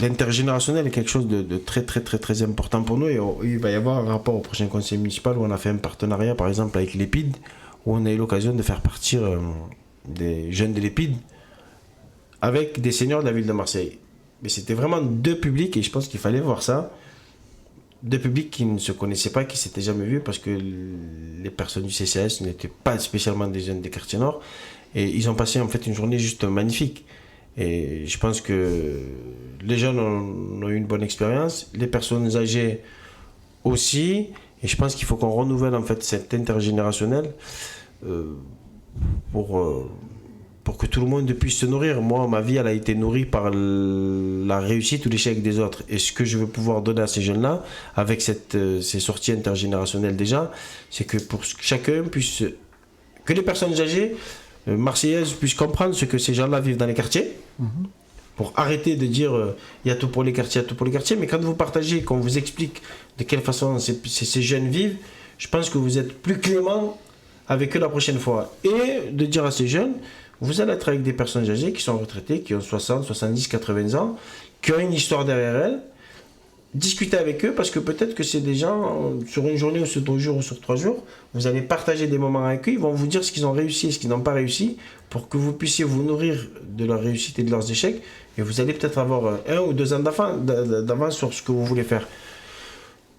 L'intergénérationnel est quelque chose de très très très très important pour nous et il va y avoir un rapport au prochain conseil municipal où on a fait un partenariat par exemple avec l'EPID, où on a eu l'occasion de faire partir des jeunes de l'EPID avec des seniors de la ville de Marseille. Mais c'était vraiment deux publics et je pense qu'il fallait voir ça. Deux publics qui ne se connaissaient pas, qui ne s'étaient jamais vus parce que les personnes du CCAS n'étaient pas spécialement des jeunes des quartiers nord. Et ils ont passé en fait une journée juste magnifique. Et je pense que les jeunes ont eu une bonne expérience, les personnes âgées aussi. Et je pense qu'il faut qu'on renouvelle en fait cet intergénérationnel pour que tout le monde puisse se nourrir. Moi, ma vie, elle a été nourrie par la réussite ou l'échec des autres. Et ce que je veux pouvoir donner à ces jeunes-là, avec ces sorties intergénérationnelles déjà, c'est que pour que chacun puisse... Que les personnes âgées marseillaises puissent comprendre ce que ces gens-là vivent dans les quartiers, pour arrêter de dire il y a tout pour les quartiers, il y a tout pour les quartiers. Mais quand vous partagez, qu'on vous explique de quelle façon ces jeunes vivent, je pense que vous êtes plus clément avec eux la prochaine fois. Et de dire à ces jeunes... Vous allez être avec des personnes âgées qui sont retraitées, qui ont 60, 70, 80 ans, qui ont une histoire derrière elles. Discutez avec eux parce que peut-être que c'est des gens, sur une journée ou sur 2 jours ou sur 3 jours, vous allez partager des moments avec eux, ils vont vous dire ce qu'ils ont réussi et ce qu'ils n'ont pas réussi pour que vous puissiez vous nourrir de leur réussite et de leurs échecs et vous allez peut-être avoir 1 ou 2 ans d'avance sur ce que vous voulez faire.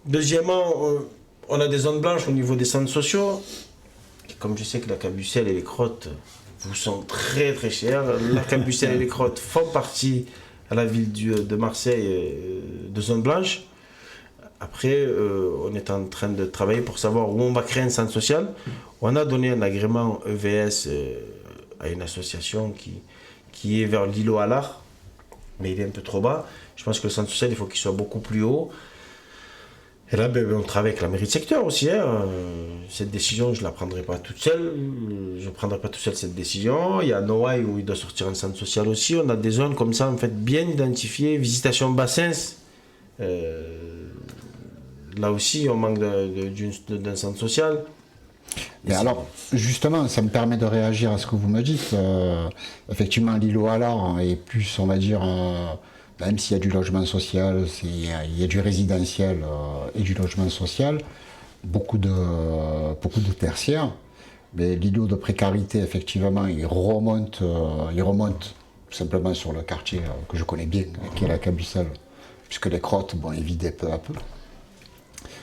Deuxièmement, on a des zones blanches au niveau des centres sociaux. Et comme je sais que la Cabucelle et les Crottes vous sont très très chers. La Cabucelle et les Crottes font partie à la ville de Marseille de zone blanche. Après, on est en train de travailler pour savoir où on va créer un centre social. On a donné un agrément EVS à une association qui est vers l'îlot à l'art, mais il est un peu trop bas. Je pense que le centre social, il faut qu'il soit beaucoup plus haut. Et là, on travaille avec la mairie de secteur aussi. Cette décision, je ne la prendrai pas toute seule. Je ne prendrai pas toute seule cette décision. Il y a Noailles où il doit sortir un centre social aussi. On a des zones comme ça, en fait, bien identifiées. Visitation Bassins. Là aussi, on manque d'un centre social. Mais alors, justement, ça me permet de réagir à ce que vous me dites. Effectivement, l'îlot Allard est plus, on va dire, même s'il y a du logement social, il y a du résidentiel et du logement social, beaucoup de tertiaires. Mais l'îlot de précarité, effectivement, il remonte tout simplement sur le quartier que je connais bien, qui est la Cabucelle, puisque les crottes, ils vidaient peu à peu.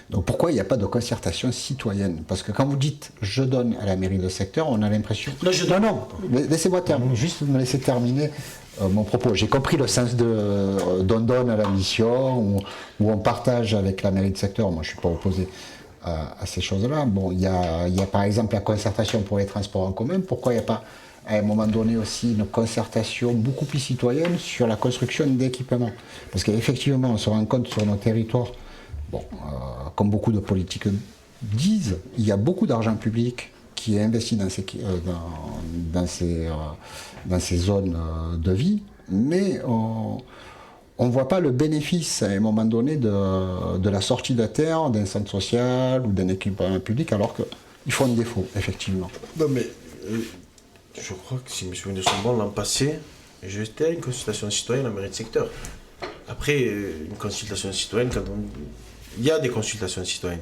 Donc pourquoi il n'y a pas de concertation citoyenne? Parce que quand vous dites « je donne à la mairie de secteur », on a l'impression... Non, laissez-moi terminer, juste me laisser terminer mon propos. J'ai compris le sens d'on donne à la mission, où on partage avec la mairie de secteur. Moi, je ne suis pas opposé à ces choses-là. Bon, il y a par exemple la concertation pour les transports en commun. Pourquoi il n'y a pas, à un moment donné aussi, une concertation beaucoup plus citoyenne sur la construction d'équipements? Parce qu'effectivement, on se rend compte sur nos territoires, comme beaucoup de politiques disent, il y a beaucoup d'argent public qui est investi dans ces zones de vie, mais on ne voit pas le bénéfice à un moment donné de la sortie de terre, d'un centre social ou d'un équipement public, alors qu'ils font défaut, effectivement. Non, mais je crois que si mes souvenirs sont bons, l'an passé, j'étais à une consultation citoyenne à la mairie de secteur. Après, une consultation citoyenne, il y a des consultations citoyennes.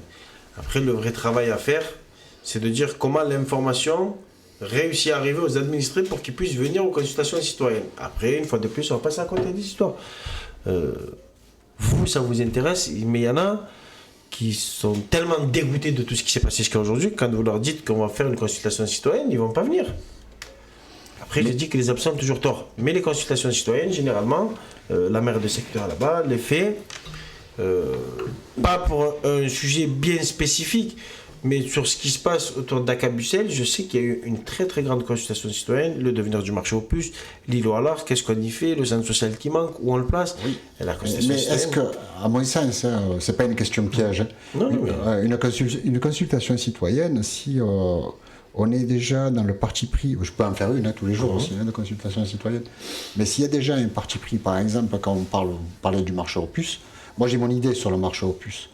Après, le vrai travail à faire, c'est de dire comment l'information réussit à arriver aux administrés pour qu'ils puissent venir aux consultations citoyennes. Après, une fois de plus, on va passer à côté des histoires. Vous, ça vous intéresse, mais il y en a qui sont tellement dégoûtés de tout ce qui s'est passé jusqu'à aujourd'hui, quand vous leur dites qu'on va faire une consultation citoyenne, ils ne vont pas venir. Après, je dis que les absents ont toujours tort. Mais les consultations citoyennes, généralement, la maire de secteur là-bas les fait... pas pour un sujet bien spécifique, mais sur ce qui se passe autour d'Acabucel, je sais qu'il y a eu une très très grande consultation citoyenne, le devenir du marché aux puces, l'îlot Allard, qu'est-ce qu'on y fait, le centre social qui manque, où on le place. Oui. Et la consultation mais est-ce que, à mon sens, c'est pas une question piège, une consultation citoyenne, si on est déjà dans le parti pris, je peux en faire une tous les jours aussi, de consultation citoyenne, mais s'il y a déjà un parti pris, par exemple, quand on parlait du marché aux puces, moi j'ai mon idée sur le marché aux puces.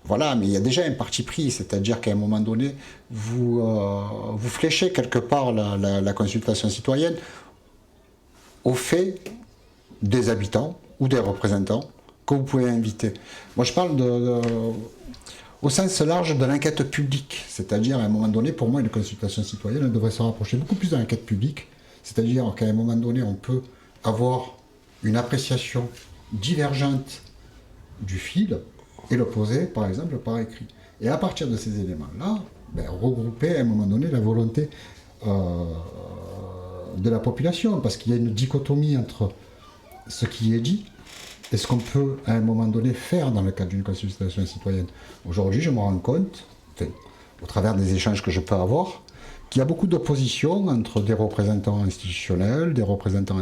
Voilà, mais il y a déjà un parti pris, c'est-à-dire qu'à un moment donné, vous fléchez quelque part la consultation citoyenne au fait des habitants ou des représentants que vous pouvez inviter. Moi je parle au sens large de l'enquête publique, c'est-à-dire à un moment donné, pour moi, une consultation citoyenne elle devrait se rapprocher beaucoup plus de l'enquête publique, c'est-à-dire qu'à un moment donné, on peut avoir une appréciation divergente du fil et le poser, par exemple, par écrit. Et à partir de ces éléments-là, regrouper à un moment donné la volonté de la population, parce qu'il y a une dichotomie entre ce qui est dit et ce qu'on peut à un moment donné faire dans le cadre d'une consultation citoyenne. Aujourd'hui, je me rends compte, au travers des échanges que je peux avoir, qu'il y a beaucoup d'opposition entre des représentants institutionnels, des représentants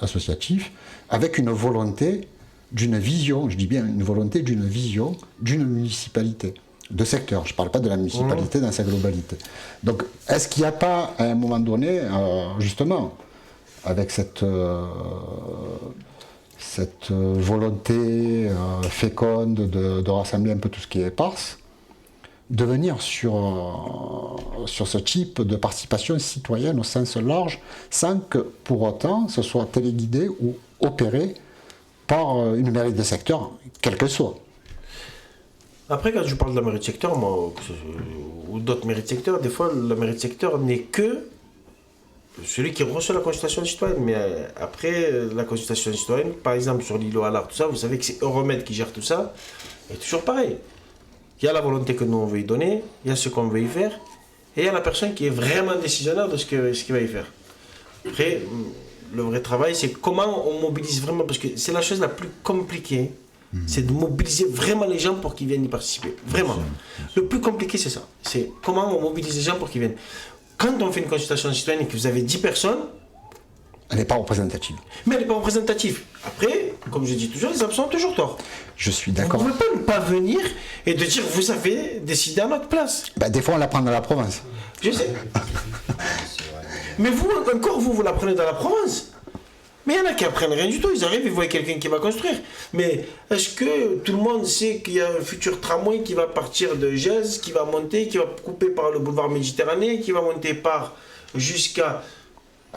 associatifs, avec une volonté d'une vision, je dis bien une volonté d'une vision d'une municipalité, de secteur. Je ne parle pas de la municipalité dans sa globalité. Donc, est-ce qu'il n'y a pas, à un moment donné, justement, avec cette volonté féconde de rassembler un peu tout ce qui est éparse, de venir sur ce type de participation citoyenne au sens large, sans que pour autant ce soit téléguidé ou opéré par une mairie de secteur, quelle que soit. Après, quand je parle de la mairie de secteur, moi, ou d'autres mairies de secteur, des fois, la mairie de secteur n'est que celui qui reçoit la consultation citoyenne. Mais après, la consultation citoyenne, par exemple, sur l'îlot Allard, tout ça, vous savez que c'est Euromède qui gère tout ça, et toujours pareil. Il y a la volonté que nous on veut y donner, il y a ce qu'on veut y faire, et il y a la personne qui est vraiment décisionnaire de ce qu'il va y faire. Après, le vrai travail, c'est comment on mobilise vraiment, parce que c'est la chose la plus compliquée, c'est de mobiliser vraiment les gens pour qu'ils viennent y participer. Vraiment. Le plus compliqué, c'est ça. C'est comment on mobilise les gens pour qu'ils viennent. Quand on fait une consultation citoyenne et que vous avez 10 personnes, elle n'est pas représentative. Mais elle n'est pas représentative. Après, comme je dis toujours, les absents ont toujours tort. Je suis Vous d'accord. ne pouvez pas ne pas venir et de dire vous avez décidé à notre place. Bah, des fois, on la prend dans la province. Je sais. Mais vous, encore vous la prenez dans la province. Mais il y en a qui apprennent rien du tout, ils arrivent, ils voient quelqu'un qui va construire. Mais est-ce que tout le monde sait qu'il y a un futur tramway qui va partir de Gèze, qui va monter, qui va couper par le boulevard Méditerranée, qui va monter par jusqu'à...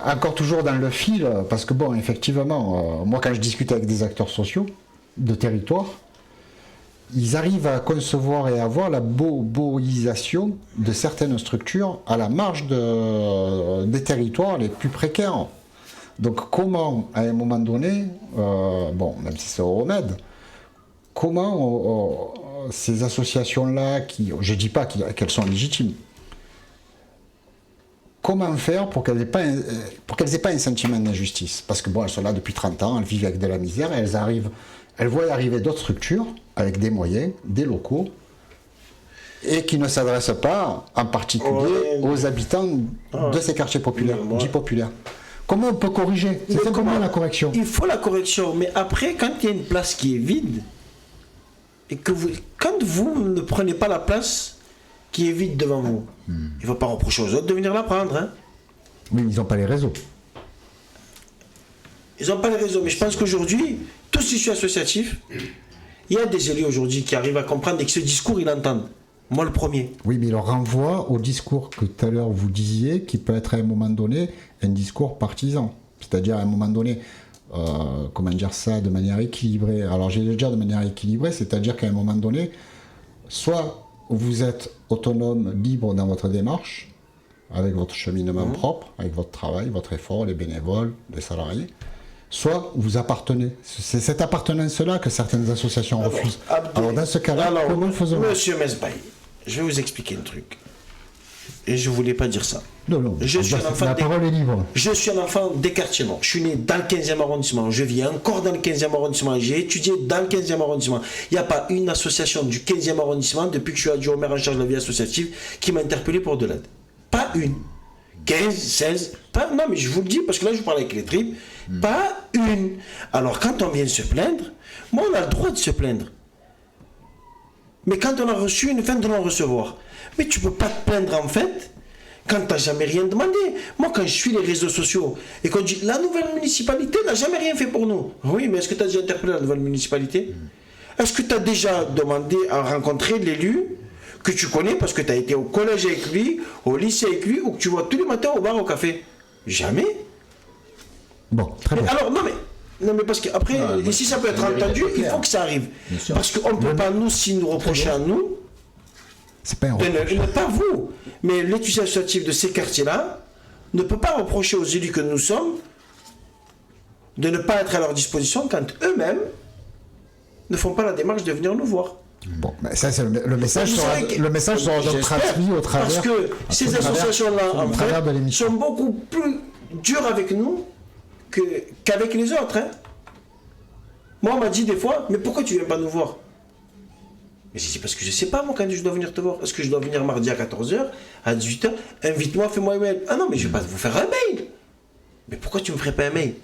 Encore toujours dans le fil, parce que bon, effectivement, moi quand je discute avec des acteurs sociaux de territoire, ils arrivent à concevoir et à voir la boisisation de certaines structures à la marge des territoires les plus précaires. Donc comment, à un moment donné, bon, même si c'est au remède, comment ces associations-là, je ne dis pas qu'elles sont légitimes, comment faire pour qu'elles n'aient pas, un sentiment d'injustice? Parce que bon, elles sont là depuis 30 ans, elles vivent avec de la misère, et elles voient arriver d'autres structures avec des moyens, des locaux, et qui ne s'adressent pas en particulier aux habitants de ces quartiers populaires, dits populaires. Comment on peut corriger? C'est simplement la correction. Il faut la correction, mais après, quand il y a une place qui est vide, et que quand vous ne prenez pas la place qui est vide devant vous, il ne faut pas reprocher aux autres de venir la prendre. Hein. Oui, mais ils n'ont pas les réseaux. Ils n'ont pas les réseaux, mais je pense qu'aujourd'hui, tout tissu associatif, il y a des élus aujourd'hui qui arrivent à comprendre et que ce discours, ils l'entendent. Moi, le premier. Oui, mais il leur renvoie au discours que tout à l'heure vous disiez, qui peut être à un moment donné un discours partisan. C'est-à-dire à un moment donné, comment dire ça, de manière équilibrée. Alors j'ai déjà de manière équilibrée, c'est-à-dire qu'à un moment donné, soit vous êtes autonome, libre dans votre démarche, avec votre cheminement propre, avec votre travail, votre effort, les bénévoles, les salariés, soit vous appartenez. C'est cette appartenance-là que certaines associations refusent. Alors dans ce cas-là, comment faisons-nous? Monsieur Mesbaï, je vais vous expliquer un truc. Et je ne voulais pas dire ça. Non, la parole est libre. Je suis un enfant des quartiers nord. Je suis né dans le 15e arrondissement. Je vis encore dans le 15e arrondissement. J'ai étudié dans le 15e arrondissement. Il n'y a pas une association du 15e arrondissement, depuis que je suis adjoint au maire en charge de la vie associative, qui m'a interpellé pour de l'aide. Pas une. 15, 16, pas... Non, mais je vous le dis, parce que là, je vous parle avec les tripes. Pas une. Alors, quand on vient se plaindre, moi, on a le droit de se plaindre. Mais quand on a reçu une fin de non-recevoir, mais tu peux pas te plaindre en fait quand tu n'as jamais rien demandé. Moi, quand je suis les réseaux sociaux et qu'on dit la nouvelle municipalité n'a jamais rien fait pour nous. Oui, mais est-ce que tu as déjà interpellé la nouvelle municipalité? Est-ce que tu as déjà demandé à rencontrer l'élu que tu connais parce que tu as été au collège avec lui, au lycée avec lui, ou que tu vois tous les matins au bar, au café? Jamais. Bon, très bien. Alors, non mais parce qu'après, si ça peut être entendu, il faut que ça arrive. Parce qu'on ne peut pas nous reprocher à nous, c'est pas un reproche. pas vous, mais l'étudiant associatif de ces quartiers-là ne peut pas reprocher aux élus que nous sommes de ne pas être à leur disposition quand eux-mêmes ne font pas la démarche de venir nous voir. Bon, mais ça, c'est le message sera donc transmis au travers. Parce que ces associations-là, en fait, sont beaucoup plus dures avec nous qu'avec les autres. Hein. Moi, on m'a dit des fois, mais pourquoi tu viens pas nous voir? Mais c'est parce que je sais pas, moi, quand je dois venir te voir. Est-ce que je dois venir mardi à 14h, à 18h? Invite-moi, fais-moi un mail. Ah non, mais je vais pas vous faire un mail. Mais pourquoi tu me ferais pas un mail?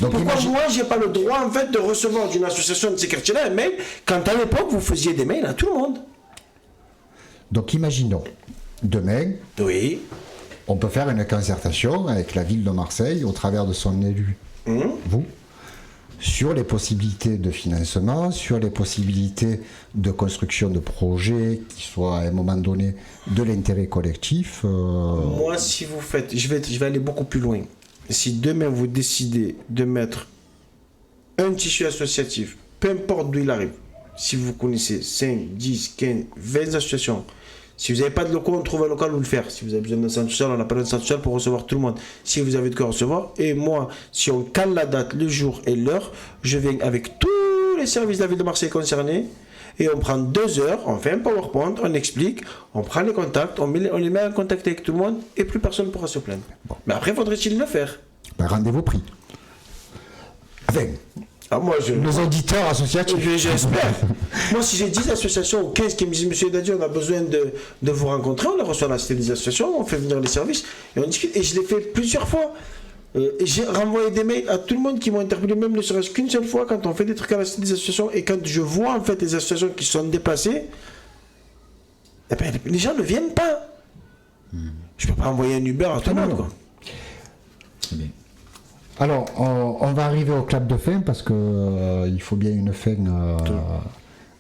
Donc, pourquoi moi, j'ai pas le droit, en fait, de recevoir d'une association de ces quartiers-là un mail, quand à l'époque, vous faisiez des mails à tout le monde? Donc, imaginons, demain, oui, on peut faire une concertation avec la ville de Marseille, au travers de son élu, vous, sur les possibilités de financement, sur les possibilités de construction de projets qui soient à un moment donné de l'intérêt collectif. Moi, si vous faites, je vais aller beaucoup plus loin. Si demain vous décidez de mettre un tissu associatif, peu importe d'où il arrive, si vous connaissez 5, 10, 15, 20 associations, si vous n'avez pas de locaux, on trouve un local où le faire. Si vous avez besoin d'un centre social, on appelle un centre social pour recevoir tout le monde. Si vous avez de quoi recevoir, et moi, si on cale la date, le jour et l'heure, je viens avec tous les services de la ville de Marseille concernés, et on prend 2 heures, on fait un PowerPoint, on explique, on prend les contacts, on les met en contact avec tout le monde, et plus personne ne pourra se plaindre. Bon. Mais après, faudrait-il le faire? Ben, rendez-vous pris. Avec nos auditeurs associatifs. J'espère. Moi, si j'ai 10 associations ou 15 qui me disent, Monsieur Dadier, on a besoin de vous rencontrer, on les reçoit à la cité des associations, on fait venir les services, et on discute. Et je l'ai fait plusieurs fois. Et j'ai renvoyé des mails à tout le monde qui m'ont interpellé, même ne serait-ce qu'une seule fois quand on fait des trucs à la des associations et quand je vois en fait les associations qui sont déplacées, eh ben, les gens ne viennent pas. Je peux pas envoyer un Uber à tout le monde, quoi. Très bien. Alors, on va arriver au clap de fin parce que il faut bien une fin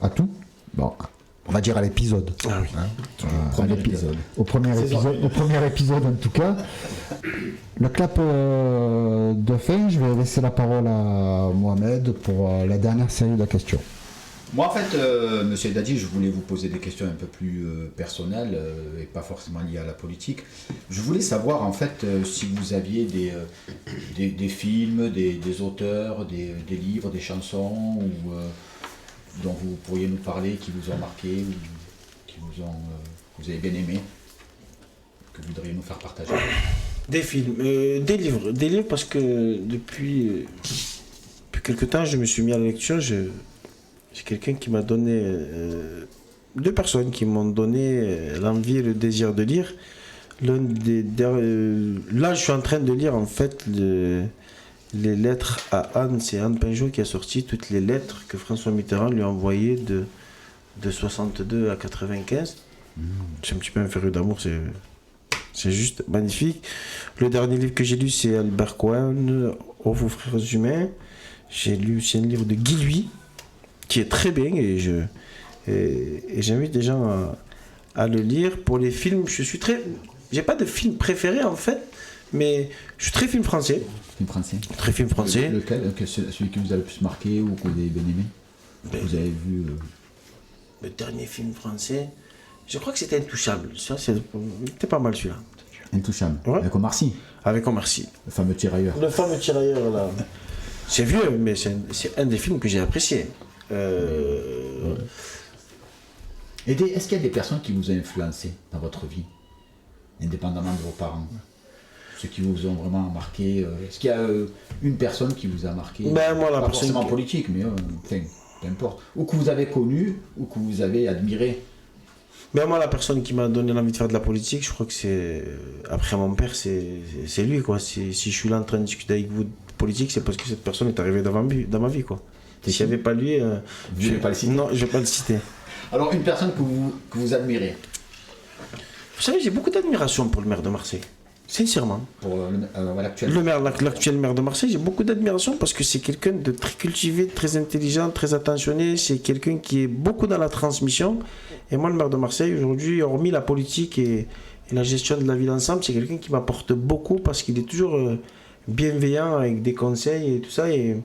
à tout. Bon, on va dire à l'épisode. Ah oui. Au premier épisode en tout cas. Le clap de fin, je vais laisser la parole à Mohamed pour la dernière série de questions. Moi, en fait, Monsieur Dadi, je voulais vous poser des questions un peu plus personnelles et pas forcément liées à la politique. Je voulais savoir, en fait, si vous aviez des films, des auteurs, des livres, des chansons ou, dont vous pourriez nous parler, qui vous ont marqué ou que vous avez bien aimé, que vous voudriez nous faire partager. Des films, des livres parce que depuis quelque temps, je me suis mis à la lecture. J'ai quelqu'un qui m'a donné, deux personnes qui m'ont donné l'envie et le désir de lire. Là, je suis en train de lire en fait les lettres à Anne. C'est Anne Pinjot qui a sorti toutes les lettres que François Mitterrand lui a envoyées de 62 à 95. C'est un petit peu un féru d'amour, c'est juste magnifique. Le dernier livre que j'ai lu, c'est Albert Cohen, Ô vous frères humains. J'ai lu aussi un livre de Guy Lui, qui est très bien, et j'invite les gens à le lire. Pour les films, j'ai pas de film préféré en fait, mais je suis très film français. Film français. Très film français. Lequel, celui qui vous a le plus marqué ou que vous avez bien aimé? Vous avez vu Le dernier film français, je crois que c'était Intouchable. C'était pas mal celui-là. Intouchable. Ouais. Avec Omar Sy. Avec Omar Sy. Le fameux tirailleur. Le fameux tirailleur là. C'est vieux, mais c'est un des films que j'ai apprécié. Est-ce qu'il y a des personnes qui vous ont influencé dans votre vie, indépendamment de vos parents? Ceux qui vous ont vraiment marqué. Est-ce qu'il y a une personne qui vous a marqué? Ben, moi, la pas personne forcément politique, mais enfin, peu importe. Ou que vous avez connu, ou que vous avez admiré. Ben moi, la personne qui m'a donné l'envie de faire de la politique, je crois que c'est... Après mon père, c'est lui, quoi. Si je suis là en train de discuter avec vous de politique, c'est parce que cette personne est arrivée dans ma vie, quoi. S'il n'y avait pas lui... je ne vais pas le citer. Non, je ne vais pas le citer. Alors, une personne que vous admirez? Vous savez, j'ai beaucoup d'admiration pour le maire de Marseille. Sincèrement. Pour l'actuel? L'actuel maire de Marseille, j'ai beaucoup d'admiration parce que c'est quelqu'un de très cultivé, très intelligent, très attentionné. C'est quelqu'un qui est beaucoup dans la transmission. Et moi, le maire de Marseille, aujourd'hui, hormis la politique et la gestion de la ville ensemble, c'est quelqu'un qui m'apporte beaucoup parce qu'il est toujours bienveillant avec des conseils et tout ça. Et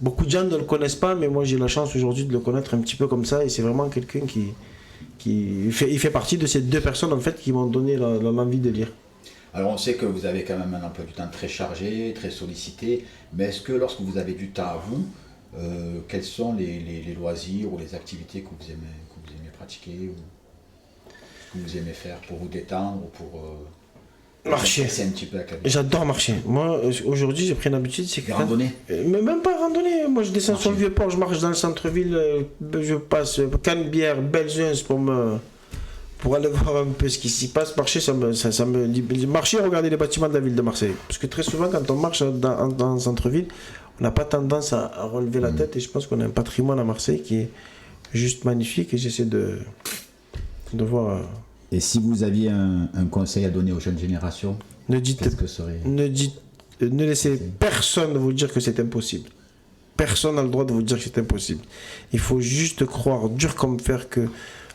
beaucoup de gens ne le connaissent pas, mais moi, j'ai la chance aujourd'hui de le connaître un petit peu comme ça. Et c'est vraiment quelqu'un il fait partie de ces deux personnes en fait qui m'ont donné l'envie de lire. Alors on sait que vous avez quand même un emploi du temps très chargé, très sollicité, mais est-ce que lorsque vous avez du temps à vous, quels sont les loisirs ou les activités que vous aimez pratiquer ou que vous aimez faire pour vous détendre ou pour marcher? Un petit peu J'adore marcher. Moi aujourd'hui j'ai pris une habitude, c'est que randonnée. Mais même pas randonnée. Moi je descends sur le vieux port, je marche dans le centre-ville, je passe Canebière, Belzunce pour aller voir un peu ce qui s'y passe. Marcher, ça me dit. Marcher, regarder les bâtiments de la ville de Marseille. Parce que très souvent quand on marche dans le centre-ville, on n'a pas tendance à relever la tête, et je pense qu'on a un patrimoine à Marseille qui est juste magnifique, et j'essaie de voir. Et si vous aviez un conseil à donner aux jeunes générations, qu'est-ce que serait? Ne laissez personne vous dire que c'est impossible. Personne n'a le droit de vous dire que c'est impossible. Il faut juste croire dur comme fer que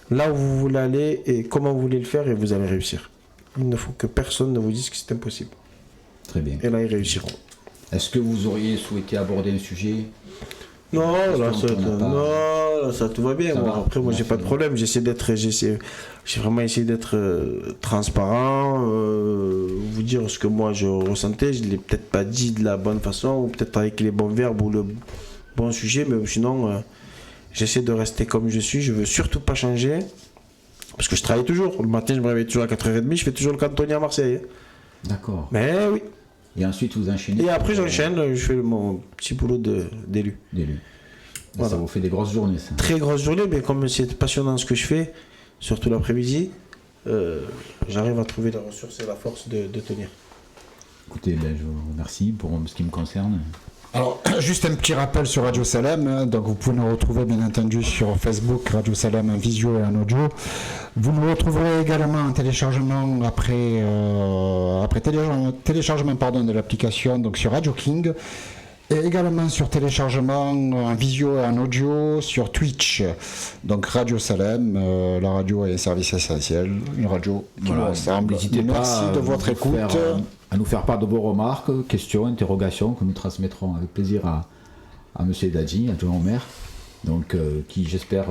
là où vous voulez aller et comment vous voulez le faire, et vous allez réussir. Il ne faut que personne ne vous dise que c'est impossible. Très bien. Et là, ils réussiront. Est-ce que vous auriez souhaité aborder un sujet? Non, ça tout va bien. Après, moi, j'ai pas de problème. J'ai vraiment essayé d'être transparent, vous dire ce que moi je ressentais. Je l'ai peut-être pas dit de la bonne façon, ou peut-être avec les bons verbes ou le bon sujet, mais sinon, j'essaie de rester comme je suis. Je veux surtout pas changer, parce que je travaille toujours. Le matin, je me réveille toujours à 4h30, je fais toujours le cantonnier à Marseille. D'accord. Mais oui. Et ensuite, vous enchaînez. Et après, j'enchaîne, je fais mon petit boulot d'élu. Voilà. Ça vous fait des grosses journées, ça. Très grosses journées, mais comme c'est passionnant ce que je fais, surtout l'après-midi, j'arrive à trouver la ressource et la force de tenir. Écoutez, je vous remercie pour ce qui me concerne. Alors, juste un petit rappel sur Radio Salem. Donc, vous pouvez nous retrouver, bien entendu, sur Facebook, Radio Salem en visio et en audio. Vous nous retrouverez également en téléchargement après téléchargement de l'application, donc sur Radio King. Et également sur téléchargement en visio et en audio sur Twitch. Donc Radio Salem, la radio est un service essentiel, une radio qui nous ressemble. N'hésitez Merci pas de votre écoute. à nous faire part de vos remarques, questions, interrogations que nous transmettrons avec plaisir à M. Dadji, adjoint au maire. Donc, qui j'espère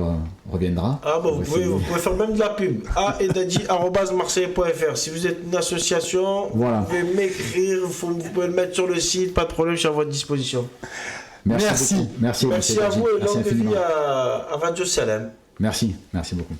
reviendra. Ah bon, vous pouvez faire même de la pub. aedadji@marseille.fr. Si vous êtes une association, voilà. Vous pouvez m'écrire, vous pouvez le mettre sur le site, pas de problème, je suis à votre disposition. Merci. Merci à vous et longue vie infiniment. à Radio Salem. Merci beaucoup.